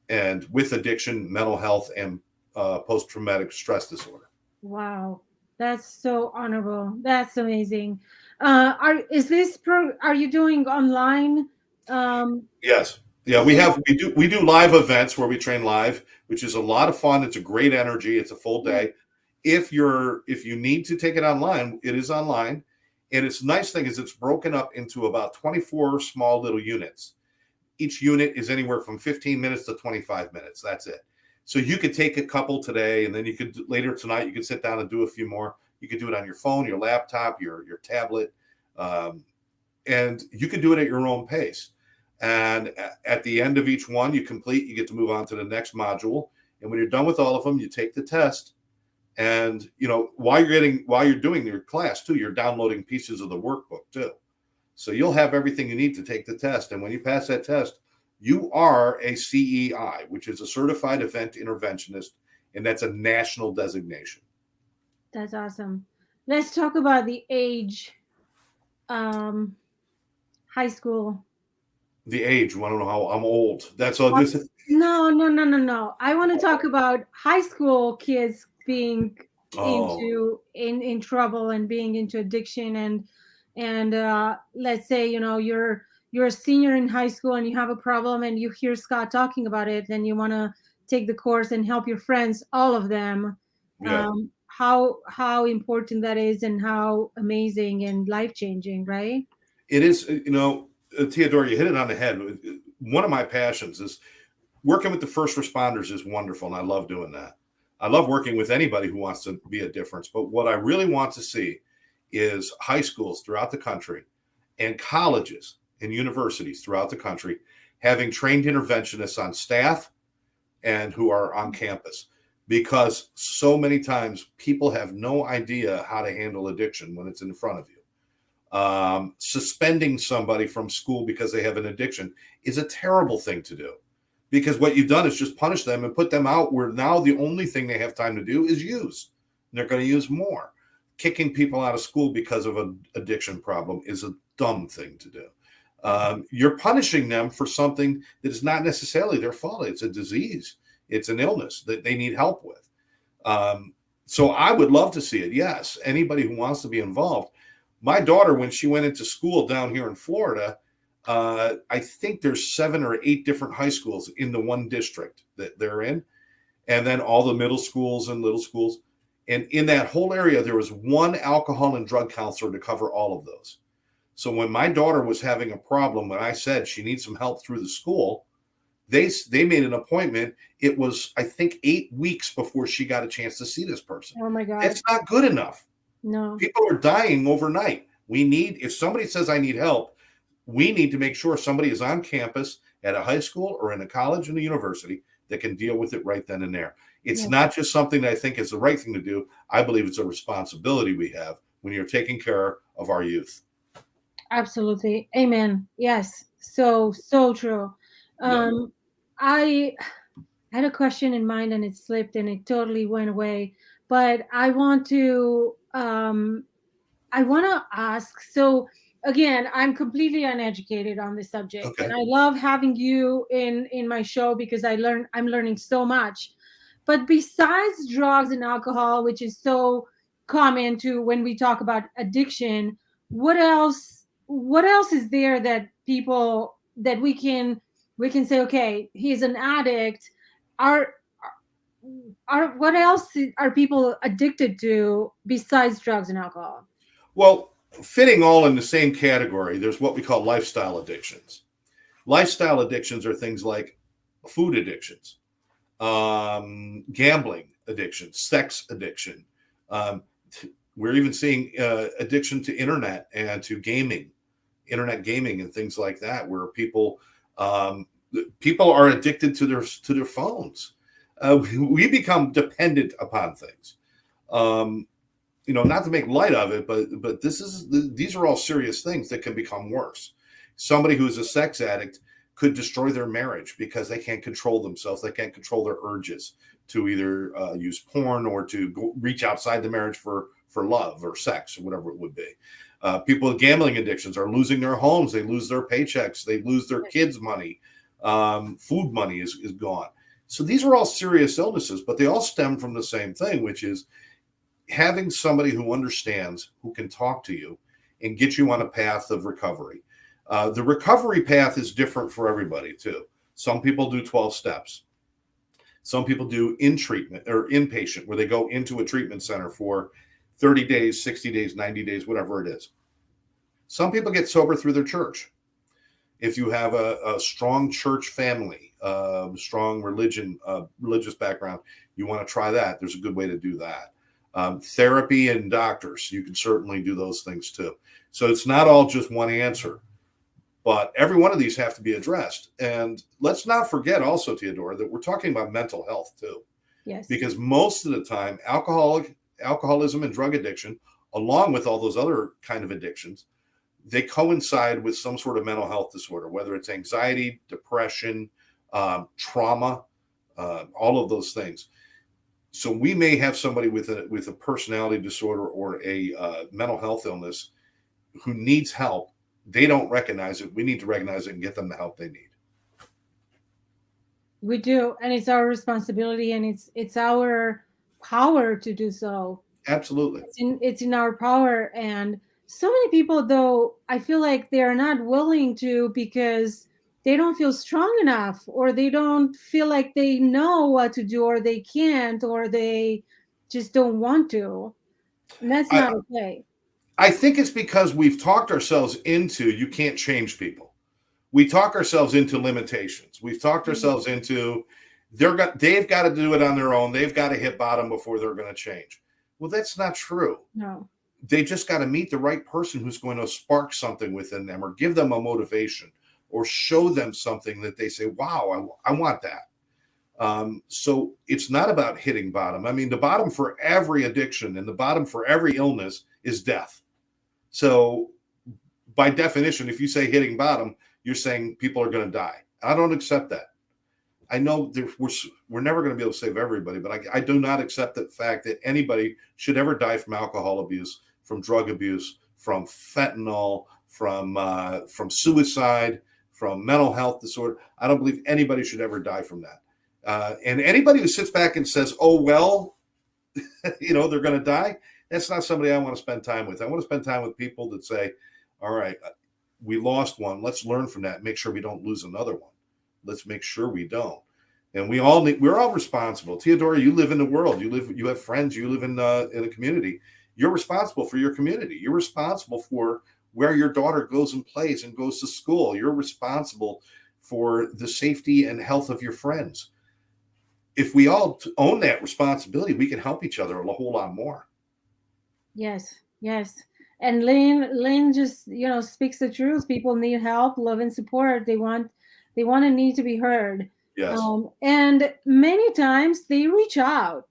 And with addiction, mental health, and post-traumatic stress disorder. Wow, that's so honorable. That's amazing. Are you doing online? Yes. Yeah, we do live events where we train live, which is a lot of fun. It's a great energy. It's a full day. If you need to take it online, it is online. And its nice thing is it's broken up into about 24 small little units. Each unit is anywhere from 15 minutes to 25 minutes. That's it. So you could take a couple today, and then you could later tonight, you could sit down and do a few more. You could do it on your phone, your laptop, your tablet, and you can do it at your own pace. And at the end of each one you complete, you get to move on to the next module. And when you're done with all of them, you take the test. And while you're doing your class too, you're downloading pieces of the workbook too. So you'll have everything you need to take the test. And when you pass that test, you are a CEI, which is a certified event interventionist, and that's a national designation. That's awesome. Let's talk about the age. High school. The age. Want to know how I'm old? That's all. This is No. I want to talk about high school kids being in trouble and being into addiction, and let's say you're a senior in high school and you have a problem and you hear Scott talking about it, and you want to take the course and help your friends, all of them. Yeah. How important that is, and how amazing and life-changing, right? It is. Theodore, you hit it on the head. One of my passions is working with the first responders is wonderful, and I love doing that. I love working with anybody who wants to be a difference. But what I really want to see is high schools throughout the country and colleges and universities throughout the country having trained interventionists on staff and who are on campus. Because so many times people have no idea how to handle addiction when it's in front of you. Suspending somebody from school because they have an addiction is a terrible thing to do, because what you've done is just punish them and put them out where now the only thing they have time to do is use. And they're going to use more. Kicking people out of school because of an addiction problem is a dumb thing to do. You're punishing them for something that is not necessarily their fault. It's a disease. It's an illness that they need help with. So I would love to see it. Yes, anybody who wants to be involved. My daughter, when she went into school down here in Florida, I think there's 7 or 8 different high schools in the one district that they're in, and then all the middle schools and little schools. And in that whole area, there was one alcohol and drug counselor to cover all of those. So when my daughter was having a problem, when I said she needs some help through the school, they made an appointment. It was, I think, 8 weeks before she got a chance to see this person. Oh my God. That's not good enough. No. People are dying overnight. If somebody says I need help, we need to make sure somebody is on campus at a high school or in a college and a university that can deal with it right then and there. It's not just something that I think is the right thing to do. I believe it's a responsibility we have when you're taking care of our youth. Absolutely. Amen. Yes. So true. I had a question in mind and it slipped and it totally went away. But I want to ask. So again, I'm completely uneducated on this subject, Okay. and I love having you in my show because I'm learning so much. But besides drugs and alcohol, which is so common to when we talk about addiction, what else is there that people that we can say, okay, he's an addict. Are are what else are people addicted to besides drugs and alcohol? Well, fitting all in the same category, there's what we call lifestyle addictions. Lifestyle addictions are things like food addictions, gambling addiction, sex addiction. Um, we're even seeing addiction to internet and to gaming, internet gaming, and things like that, where um, people are addicted to their phones. We become dependent upon things. Um, not to make light of it, but these are all serious things that can become worse. Somebody who's a sex addict could destroy their marriage because they can't control themselves. They can't control their urges to either use porn or to reach outside the marriage for love or sex or whatever it would be. People with gambling addictions are losing their homes. They lose their paychecks. They lose their kids' money. Food money is gone. So these are all serious illnesses, but they all stem from the same thing, which is having somebody who understands, who can talk to you and get you on a path of recovery. The recovery path is different for everybody too. Some people do 12 steps. Some people do in treatment or inpatient, where they go into a treatment center for 30 days, 60 days, 90 days, whatever it is. Some people get sober through their church. If you have a strong church family, strong religious background, you want to try that. There's a good way to do that. Therapy and doctors, you can certainly do those things too. So it's not all just one answer, but every one of these have to be addressed. And let's not forget also, Theodora, that we're talking about mental health too. Yes. Because most of the time, alcoholism and drug addiction, along with all those other kind of addictions, they coincide with some sort of mental health disorder, whether it's anxiety, depression, trauma, all of those things. So we may have somebody with a personality disorder or a mental health illness who needs help. They don't recognize it. We need to recognize it and get them the help they need. We do, and it's our responsibility, and it's our power to do so. Absolutely. It's in our power. And so many people, though, I feel like they are not willing to, because they don't feel strong enough, or they don't feel like they know what to do, or they can't, or they just don't want to. And that's I, not okay. I think it's because we've talked ourselves into, you can't change people. We talk ourselves into limitations. We've talked ourselves into they've got to do it on their own. They've got to hit bottom before they're going to change. Well, that's not true. No. They just got to meet the right person who's going to spark something within them, or give them a motivation, or show them something that they say, wow, I want that. So it's not about hitting bottom. I mean, the bottom for every addiction and the bottom for every illness is death. So by definition, if you say hitting bottom, you're saying people are going to die. I don't accept that. I know we're never going to be able to save everybody, but I do not accept the fact that anybody should ever die from alcohol abuse, from drug abuse, from fentanyl, from suicide, from mental health disorder. I don't believe anybody should ever die from that. And anybody who sits back and says, "Oh well, they're going to die," that's not somebody I want to spend time with. I want to spend time with people that say, "All right, we lost one. Let's learn from that. Make sure we don't lose another one. Let's make sure we don't." And we're all responsible. Theodora, you live in the world. You have friends. You live in a community. You're responsible for your community. You're responsible for where your daughter goes and plays and goes to school. You're responsible for the safety and health of your friends. If we all own that responsibility, we can help each other a whole lot more. Yes, yes. And Lynn just, speaks the truth. People need help, love, and support. They want to need to be heard. Yes. And many times they reach out.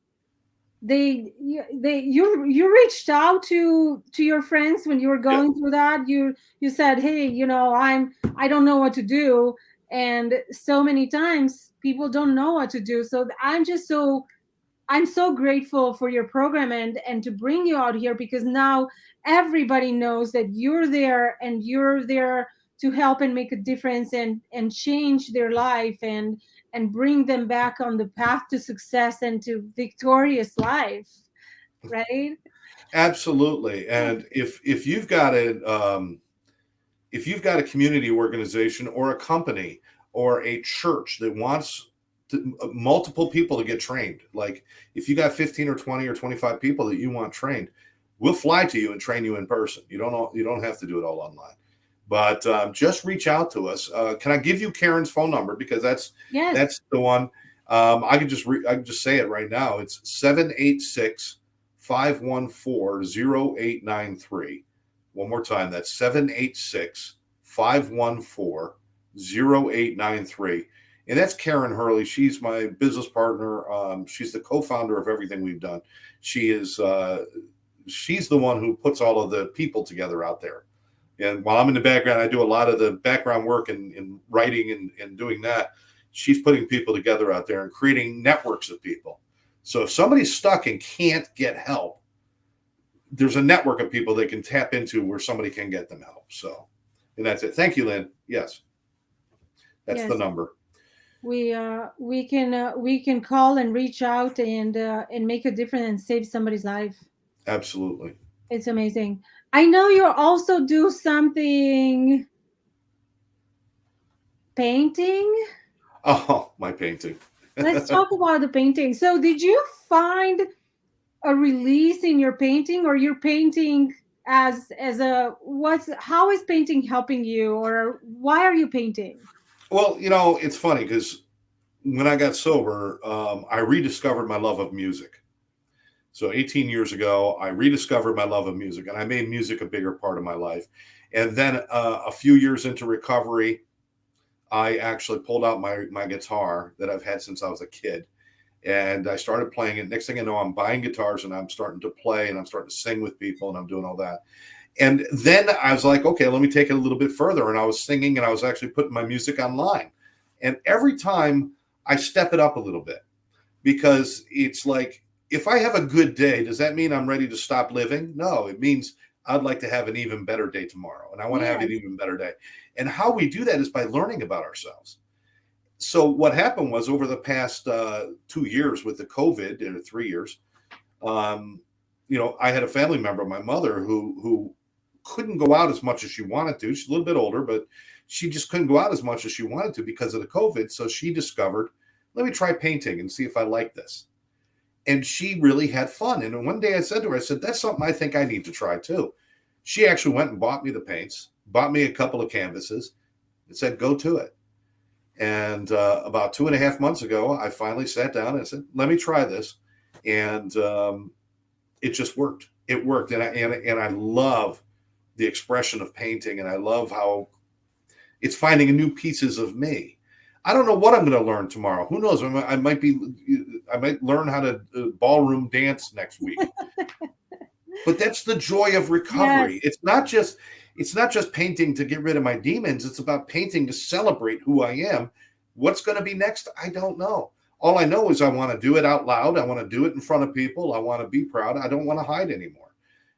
You reached out to your friends when you were going through that. You said, "Hey, I don't know what to do." And so many times people don't know what to do. So I'm so grateful for your program and to bring you out here, because now everybody knows that you're there, and you're there to help and make a difference, and change their life, and bring them back on the path to success and to victorious life, right? Absolutely. And if you've got a community organization or a company or a church that wants multiple people to get trained. Like if you got 15 or 20 or 25 people that you want trained, we'll fly to you and train you in person. You don't have to do it all online. But just reach out to us. Can I give you Karen's phone number, because Yes. that's the one. I can just say it right now. It's 786-514-0893. One more time. That's 786-514-0893. And that's Karen Hurley. She's my business partner. She's the co-founder of everything we've done. She's the one who puts all of the people together out there. And while I'm in the background, I do a lot of the background work and writing and doing that. She's putting people together out there and creating networks of people. So if somebody's stuck and can't get help, there's a network of people they can tap into where somebody can get them help. So, and that's it. Thank you, Lynn. Yes, that's the Yes. number. We can call and reach out and make a difference and save somebody's life. Absolutely. It's amazing. I know you also do something painting. Oh, my painting. Let's talk about the painting. So, did you find a release in your painting, or your painting as a what's how is painting helping you, or why are you painting? Well, it's funny because when I got sober, I rediscovered my love of music. So 18 years ago, I rediscovered my love of music, and I made music a bigger part of my life. And then a few years into recovery, I actually pulled out my guitar that I've had since I was a kid, and I started playing it. Next thing I know, I'm buying guitars and I'm starting to play and I'm starting to sing with people and I'm doing all that. And then I was like, okay, let me take it a little bit further. And I was singing and I was actually putting my music online. And every time I step it up a little bit, because it's like, if I have a good day, does that mean I'm ready to stop living? No, it means I'd like to have an even better day tomorrow. And I want to have an Yes. even better day. And how we do that is by learning about ourselves. So what happened was, over the past 2 years with the COVID, or 3 years, I had a family member, my mother, who couldn't go out as much as she wanted to. She's a little bit older, but she just couldn't go out as much as she wanted to because of the COVID. So she discovered, let me try painting and see if I like this. And she really had fun. And one day I said to her, I said, that's something I think I need to try too. She actually went and bought me the paints, bought me a couple of canvases, and said, go to it. And about 2.5 months ago, I finally sat down and said, let me try this. And it just worked. It worked. And I love the expression of painting. And I love how it's finding new pieces of me. I don't know what I'm going to learn tomorrow. Who knows? I might learn how to ballroom dance next week. But that's the joy of recovery. Yes. It's not just painting to get rid of my demons. It's about painting to celebrate who I am. What's going to be next? I don't know. All I know is I want to do it out loud. I want to do it in front of people. I want to be proud. I don't want to hide anymore.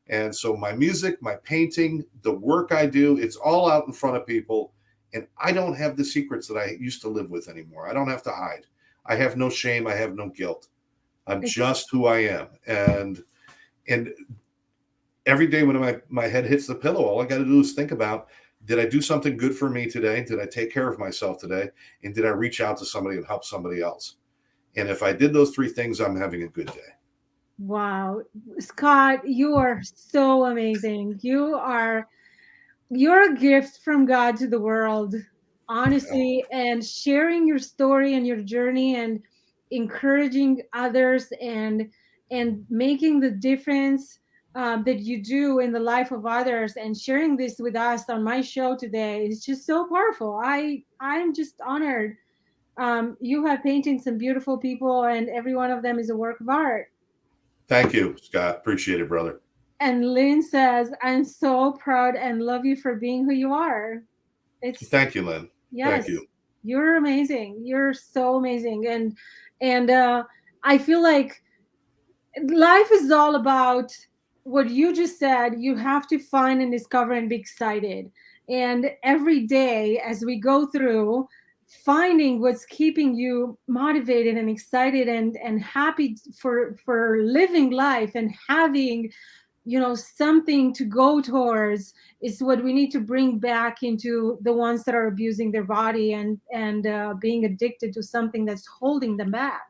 And so my music, my painting, the work I do, it's all out in front of people. And I don't have the secrets that I used to live with anymore. I don't have to hide. I have no shame. I have no guilt. I'm just who I am. And every day when my head hits the pillow, all I got to do is think about, did I do something good for me today? Did I take care of myself today? And did I reach out to somebody and help somebody else? And if I did those 3 things, I'm having a good day. Wow. Scott, you are so amazing. You're a gift from God to the world, honestly, and sharing your story and your journey and encouraging others and making the difference that you do in the life of others, and sharing this with us on my show today is just so powerful. I'm just honored. You have painted some beautiful people, and every one of them is a work of art. Thank you, Scott. Appreciate it, brother. And Lynn says, I'm so proud and love you for being who you are. It's Thank you, Lynn. Yes, Thank you. you're amazing. You're so amazing. And I feel like life is all about what you just said. You have to find and discover and be excited. And every day as we go through, finding what's keeping you motivated and excited and happy for living life and having something to go towards is what we need to bring back into the ones that are abusing their body and being addicted to something that's holding them back.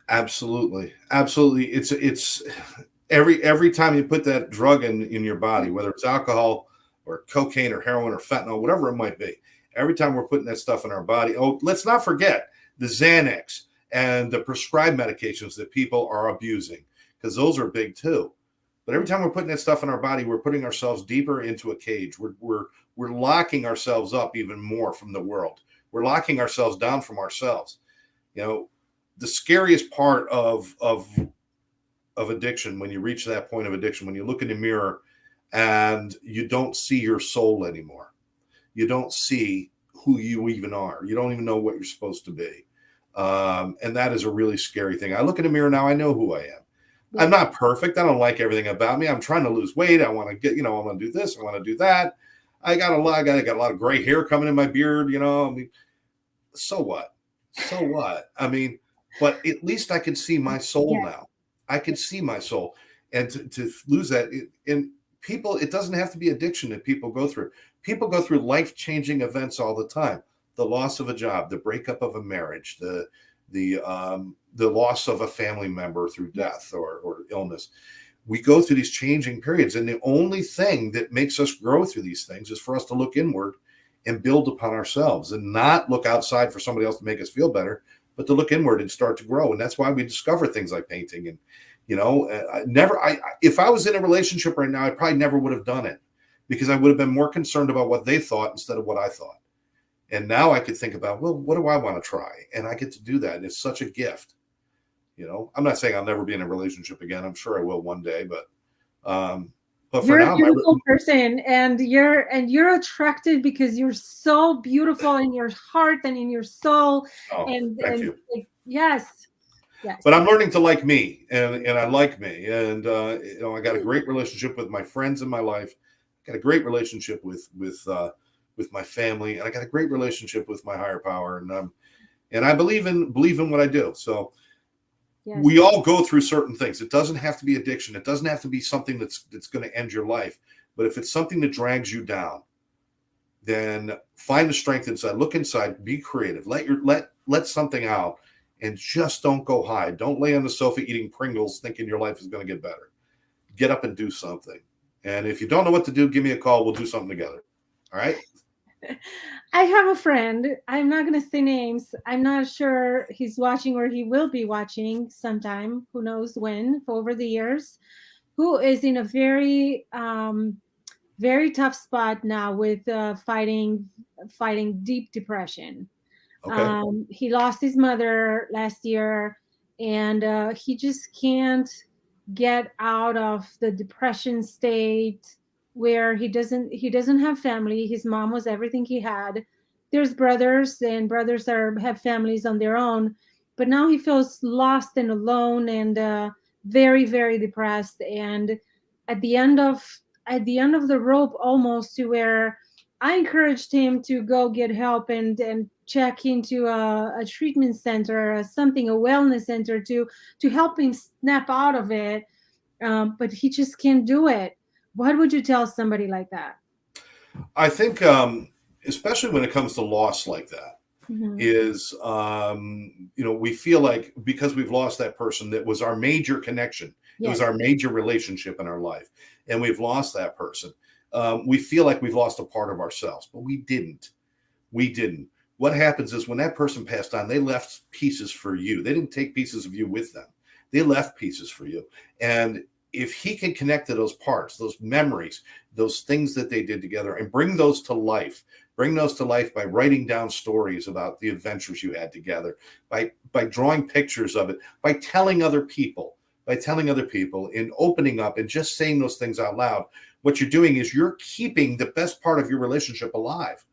Absolutely, absolutely. It's every time you put that drug in your body, whether it's alcohol or cocaine or heroin or fentanyl, whatever it might be. Every time we're putting that stuff in our body. Oh, let's not forget the Xanax and the prescribed medications that people are abusing, because those are big too. But every time we're putting that stuff in our body, we're putting ourselves deeper into a cage. We're locking ourselves up even more from the world. We're locking ourselves down from ourselves. You know, the scariest part of addiction, when you reach that point of addiction, when you look in the mirror and you don't see your soul anymore, you don't see who you even are, you don't even know what you're supposed to be, and that is a really scary thing. I look in the mirror now, I know who I am. I'm not perfect, I don't like everything about me, I'm trying to lose weight, I want to get, I want to do this, I want to do that. I got a lot of gray hair coming in my beard, I mean, so what? I mean, but at least I can see my soul now. I can see my soul. And to lose that, and people, it doesn't have to be addiction that people go through. People go through life-changing events all the time. The loss of a job, the breakup of a marriage, the loss of a family member through death or illness. We go through these changing periods. And the only thing that makes us grow through these things is for us to look inward and build upon ourselves and not look outside for somebody else to make us feel better, but to look inward and start to grow. And that's why we discover things like painting. And, if I was in a relationship right now, I probably never would have done it, because I would have been more concerned about what they thought instead of what I thought. And now I could think about, well, what do I want to try? And I get to do that. And it's such a gift. I'm not saying I'll never be in a relationship again. I'm sure I will one day, but for you're now, a beautiful person, and you're attractive because you're so beautiful in your heart and in your soul. Oh, and thank and you. like, yes. But I'm learning to like me, and I like me, and I got a great relationship with my friends in my life. I got a great relationship with my family, and I got a great relationship with my higher power, and I believe in what I do. So we all go through certain things. It doesn't have to be addiction. It doesn't have to be something that's going to end your life. But if it's something that drags you down, then find the strength inside. Look inside. Be creative. Let something out. And just don't go hide. Don't lay on the sofa eating Pringles thinking your life is going to get better. Get up and do something. And if you don't know what to do, give me a call. We'll do something together. All right? I have a friend. I'm not going to say names. I'm not sure he's watching or he will be watching sometime. Who knows when, over the years, who is in a very, very tough spot now with fighting deep depression. Okay. He lost his mother last year, and he just can't get out of the depression state where he doesn't have family. His mom was everything he had. There's brothers, and brothers have families on their own, but now he feels lost and alone, and very, very depressed, and at the end of the rope, almost, to where I encouraged him to go get help and check into a treatment center, something, a wellness center, to help him snap out of it. But he just can't do it. What would you tell somebody like that? I think, especially when it comes to loss like that, is, we feel like because we've lost that person that was our major connection, it was our major relationship in our life, and we've lost that person. We feel like we've lost a part of ourselves, but we didn't. What happens is when that person passed on, they left pieces for you. They didn't take pieces of you with them. They left pieces for you. And if he can connect to those parts, those memories, those things that they did together, and bring those to life by writing down stories about the adventures you had together, by drawing pictures of it, by telling other people, and opening up and just saying those things out loud, what you're doing is you're keeping the best part of your relationship alive.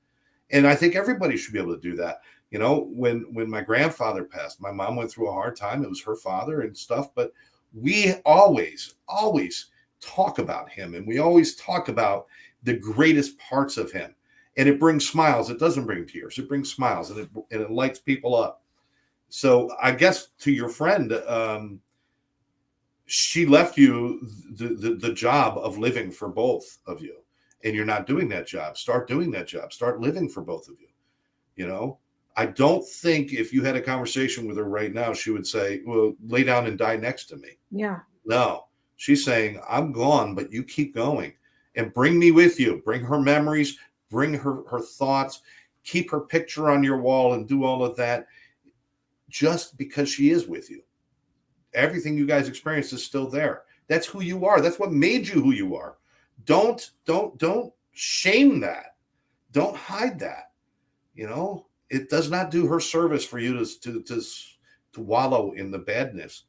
And I think everybody should be able to do that. When my grandfather passed, my mom went through a hard time. It was her father and stuff, but we always talk about him, and we always talk about the greatest parts of him. And it brings smiles. It doesn't bring tears. It brings smiles, and it lights people up. So I guess to your friend, she left you the job of living for both of you, and you're not doing that job. Start doing that job. Start living for both of you. You know, I don't think if you had a conversation with her right now, she would say, well, lay down and die next to me. Yeah. No, she's saying, I'm gone, but you keep going and bring me with you. Bring her memories, bring her thoughts, keep her picture on your wall and do all of that just because she is with you. Everything you guys experienced is still there. That's who you are. That's what made you who you are. Don't shame that. Don't hide that. You know, it does not do her service for you to wallow in the badness.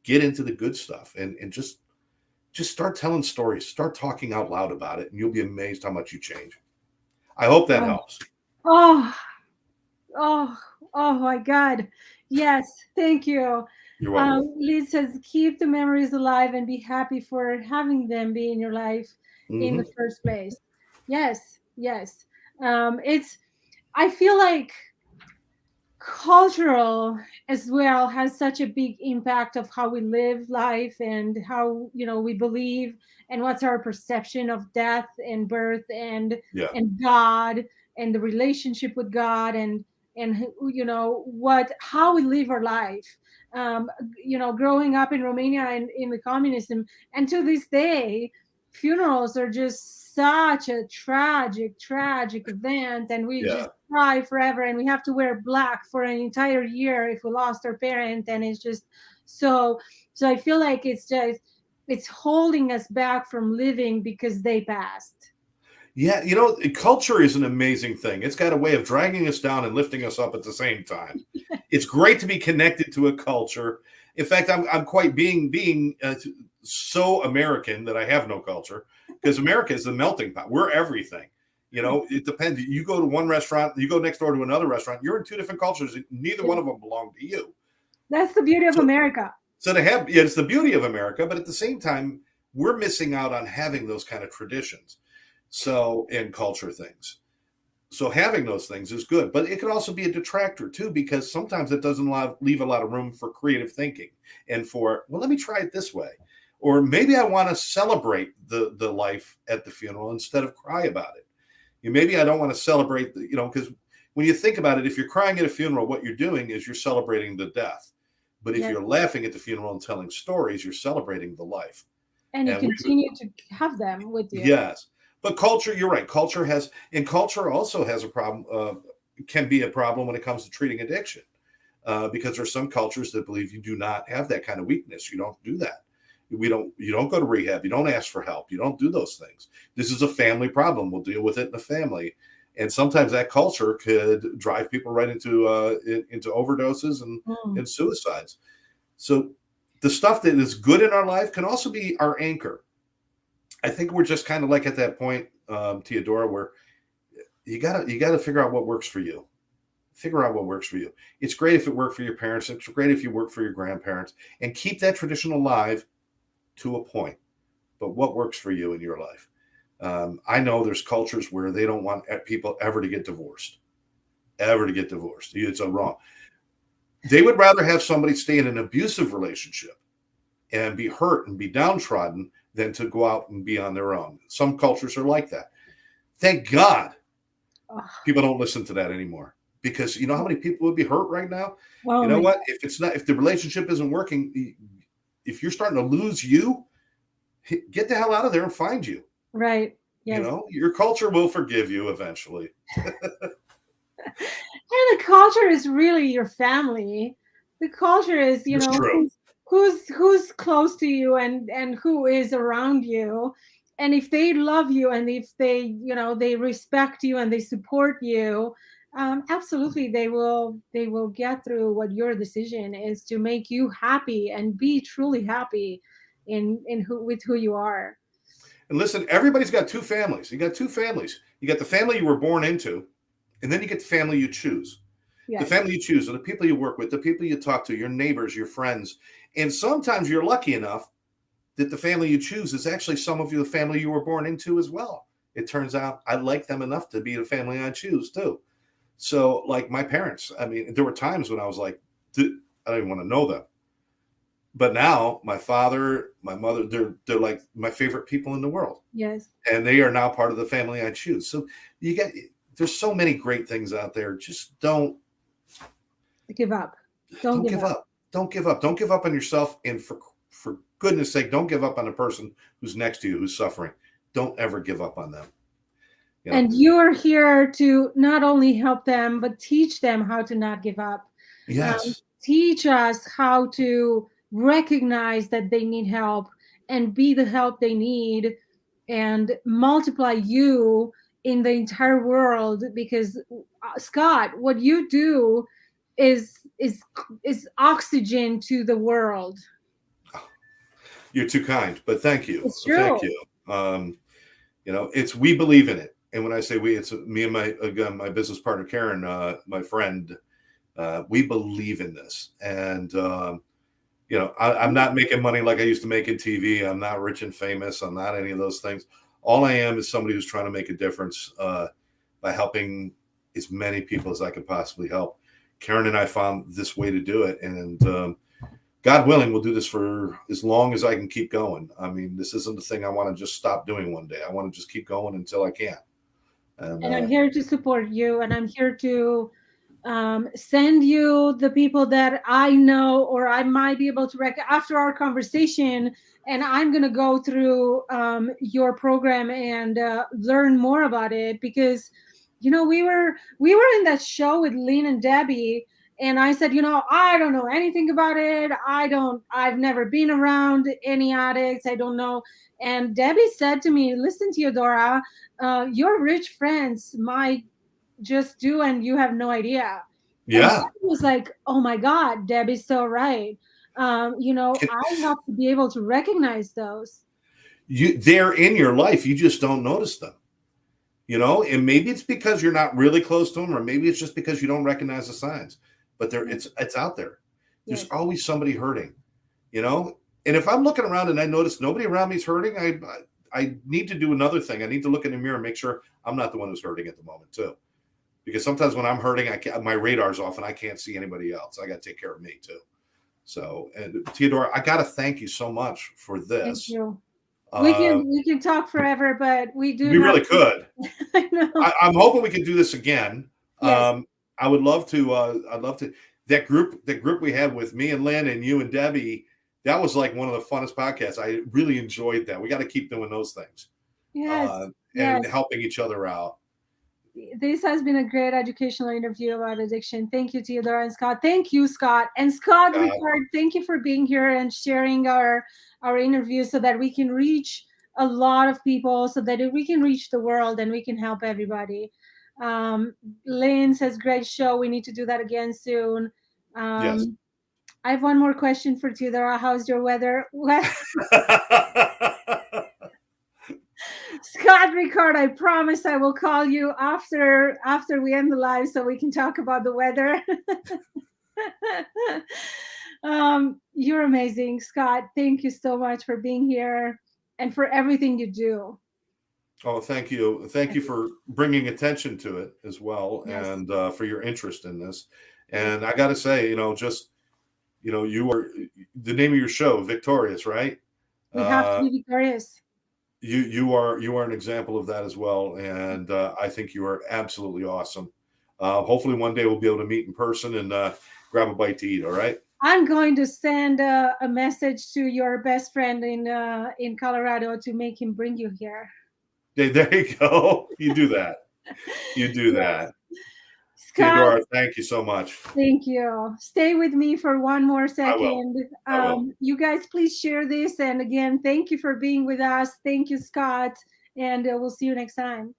Get into the good stuff and just start telling stories. Start talking out loud about it, and you'll be amazed how much you change. I hope that helps. Oh my God. Yes. Thank you. You're welcome. Liz says, keep the memories alive and be happy for having them be in your life in the first place. Yes. Yes. I feel like cultural as well has such a big impact of how we live life and how, we believe, and what's our perception of death and birth and God and the relationship with God and how we live our life. Growing up in Romania and in the communism, and to this day, funerals are just such a tragic event, and we just cry forever, and we have to wear black for an entire year if we lost our parent, and it's just so I feel like it's holding us back from living because they passed. Yeah, culture is an amazing thing. It's got a way of dragging us down and lifting us up at the same time. It's great to be connected to a culture. In fact, I'm quite being so American that I have no culture, because America is the melting pot. We're everything. It depends. You go to one restaurant, you go next door to another restaurant, you're in two different cultures. Neither one of them belong to you. That's the beauty of America. So it's the beauty of America, but at the same time, we're missing out on having those kind of traditions. And culture things. So having those things is good, but it could also be a detractor too, because sometimes it doesn't leave a lot of room for creative thinking and for, well, let me try it this way. Or maybe I want to celebrate the life at the funeral instead of cry about it. Maybe I don't want to celebrate, because when you think about it, if you're crying at a funeral, what you're doing is you're celebrating the death. But if you're laughing at the funeral and telling stories, you're celebrating the life. And you continue to have them with you. Yes. But culture, you're right. Culture also has a problem, can be a problem when it comes to treating addiction, because there's some cultures that believe you do not have that kind of weakness. You don't do that. You don't go to rehab. You don't ask for help. You don't do those things. This is a family problem. We'll deal with it in the family. And sometimes that culture could drive people right into overdoses and suicides. So the stuff that is good in our life can also be our anchor. I think we're just kind of like at that point, Teodora, where you gotta figure out what works for you. Figure out what works for you. It's great if it worked for your parents. It's great if you work for your grandparents, and keep that tradition alive to a point. But what works for you in your life? I know there's cultures where they don't want people ever to get divorced. It's so wrong. They would rather have somebody stay in an abusive relationship and be hurt and be downtrodden than to go out and be on their own. Some cultures are like that. Thank God people don't listen to that anymore, because you know how many people would be hurt right now? Oh, you know what? If the relationship isn't working, if you're starting to lose you, get the hell out of there and find you. Right. Yes. Your culture will forgive you eventually. And the culture is really your family. The culture is, who's close to you and who is around you. And if they love you and if they, they respect you and they support you, absolutely they will get through what your decision is to make you happy and be truly happy with who you are. And listen, everybody's got two families. You got two families. You got the family you were born into, and then you get the family you choose. Yes. The family you choose are the people you work with, the people you talk to, your neighbors, your friends. And sometimes you're lucky enough that the family you choose is actually some of the family you were born into as well. It turns out I like them enough to be the family I choose too. So like my parents, I mean, there were times when I was like, I don't even want to know them. but now my father, my mother, they're like my favorite people in the world, Yes. and they are now part of the family I choose. So you get there's so many great things out there. Just Give up. Don't don't give give up. up. Don't give up. Don't give up on yourself. And for goodness sake, don't give up on the person who's next to you who's suffering. Don't ever give up on them. You know. And you're here to not only help them, but teach them how to not give up. Yes. Teach us how to recognize that they need help and be the help they need, and multiply you in the entire world. Because Scott, what you do is is oxygen to the world. You're too kind, but thank you. It's Thank true. you. It's we believe in it, and when I say we, it's me and my business partner Karen, my friend. We believe in this, and I'm not making money like I used to make in TV. I'm not rich and famous. I'm not any of those things. All I am is somebody who's trying to make a difference by helping as many people as I can possibly help. Karen and I found this way to do it, and God willing, we'll do this for as long as I can keep going. I mean, this isn't a thing I want to just stop doing one day. I want to just keep going until I can. And And I'm here to support you, and I'm here to send you the people that I know, or I might be able to after our conversation. And I'm going to go through your program and learn more about it, because we were in that show with Lynn and Debbie, and I said, I don't know anything about it. I've never been around any addicts. I don't know. And Debbie said to me, listen, Theodora, your rich friends might just do, and you have no idea. And yeah, Debbie was like, oh my God, Debbie's so right. I have to be able to recognize those. they're in your life. You just don't notice them. And maybe it's because you're not really close to them, or maybe it's just because you don't recognize the signs. But it's out there. There's Yes. always somebody hurting. And if I'm looking around and I notice nobody around me is hurting, I need to do another thing. I need to look in the mirror and make sure I'm not the one who's hurting at the moment too. Because sometimes when I'm hurting, my radar's off and I can't see anybody else. I got to take care of me too. So, and Theodora, I got to thank you so much for Thank this. you. We can talk forever, but we do We have really could. I know. I'm hoping we can do this again. Yes. I would love to. I'd love to. That group we had with me and Lynn and you and Debbie, that was like one of the funnest podcasts. I really enjoyed that. We got to keep doing those things. Yes. And Yes. helping each other out. This has been a great educational interview about addiction. Thank you, Theodore and Scott. Thank you, Scott. And Scott Ricard, thank you for being here and sharing our interview, so that we can reach a lot of people, so that we can reach the world and we can help everybody. Lynn says, great show. We need to do that again soon. Yes. I have one more question for Theodora. How's your weather? Scott Ricard, I promise I will call you after we end the live, so we can talk about the weather. You're amazing, Scott. Thank you so much for being here and for everything you do. Oh, thank you. Thank you for bringing attention to it as well. Yes. And for your interest in this. And I got to say, you are the name of your show, Victorious, right? We have to be victorious. You are an example of that as well, and I think you are absolutely awesome. Hopefully, one day we'll be able to meet in person and grab a bite to eat. All right. I'm going to send a message to your best friend in Colorado to make him bring you here. There you go. You do that. You do that. Scott, Theodora, thank you so much. Thank you. Stay with me for one more second. I will. You guys, please share this. And again, thank you for being with us. Thank you, Scott. And we'll see you next time.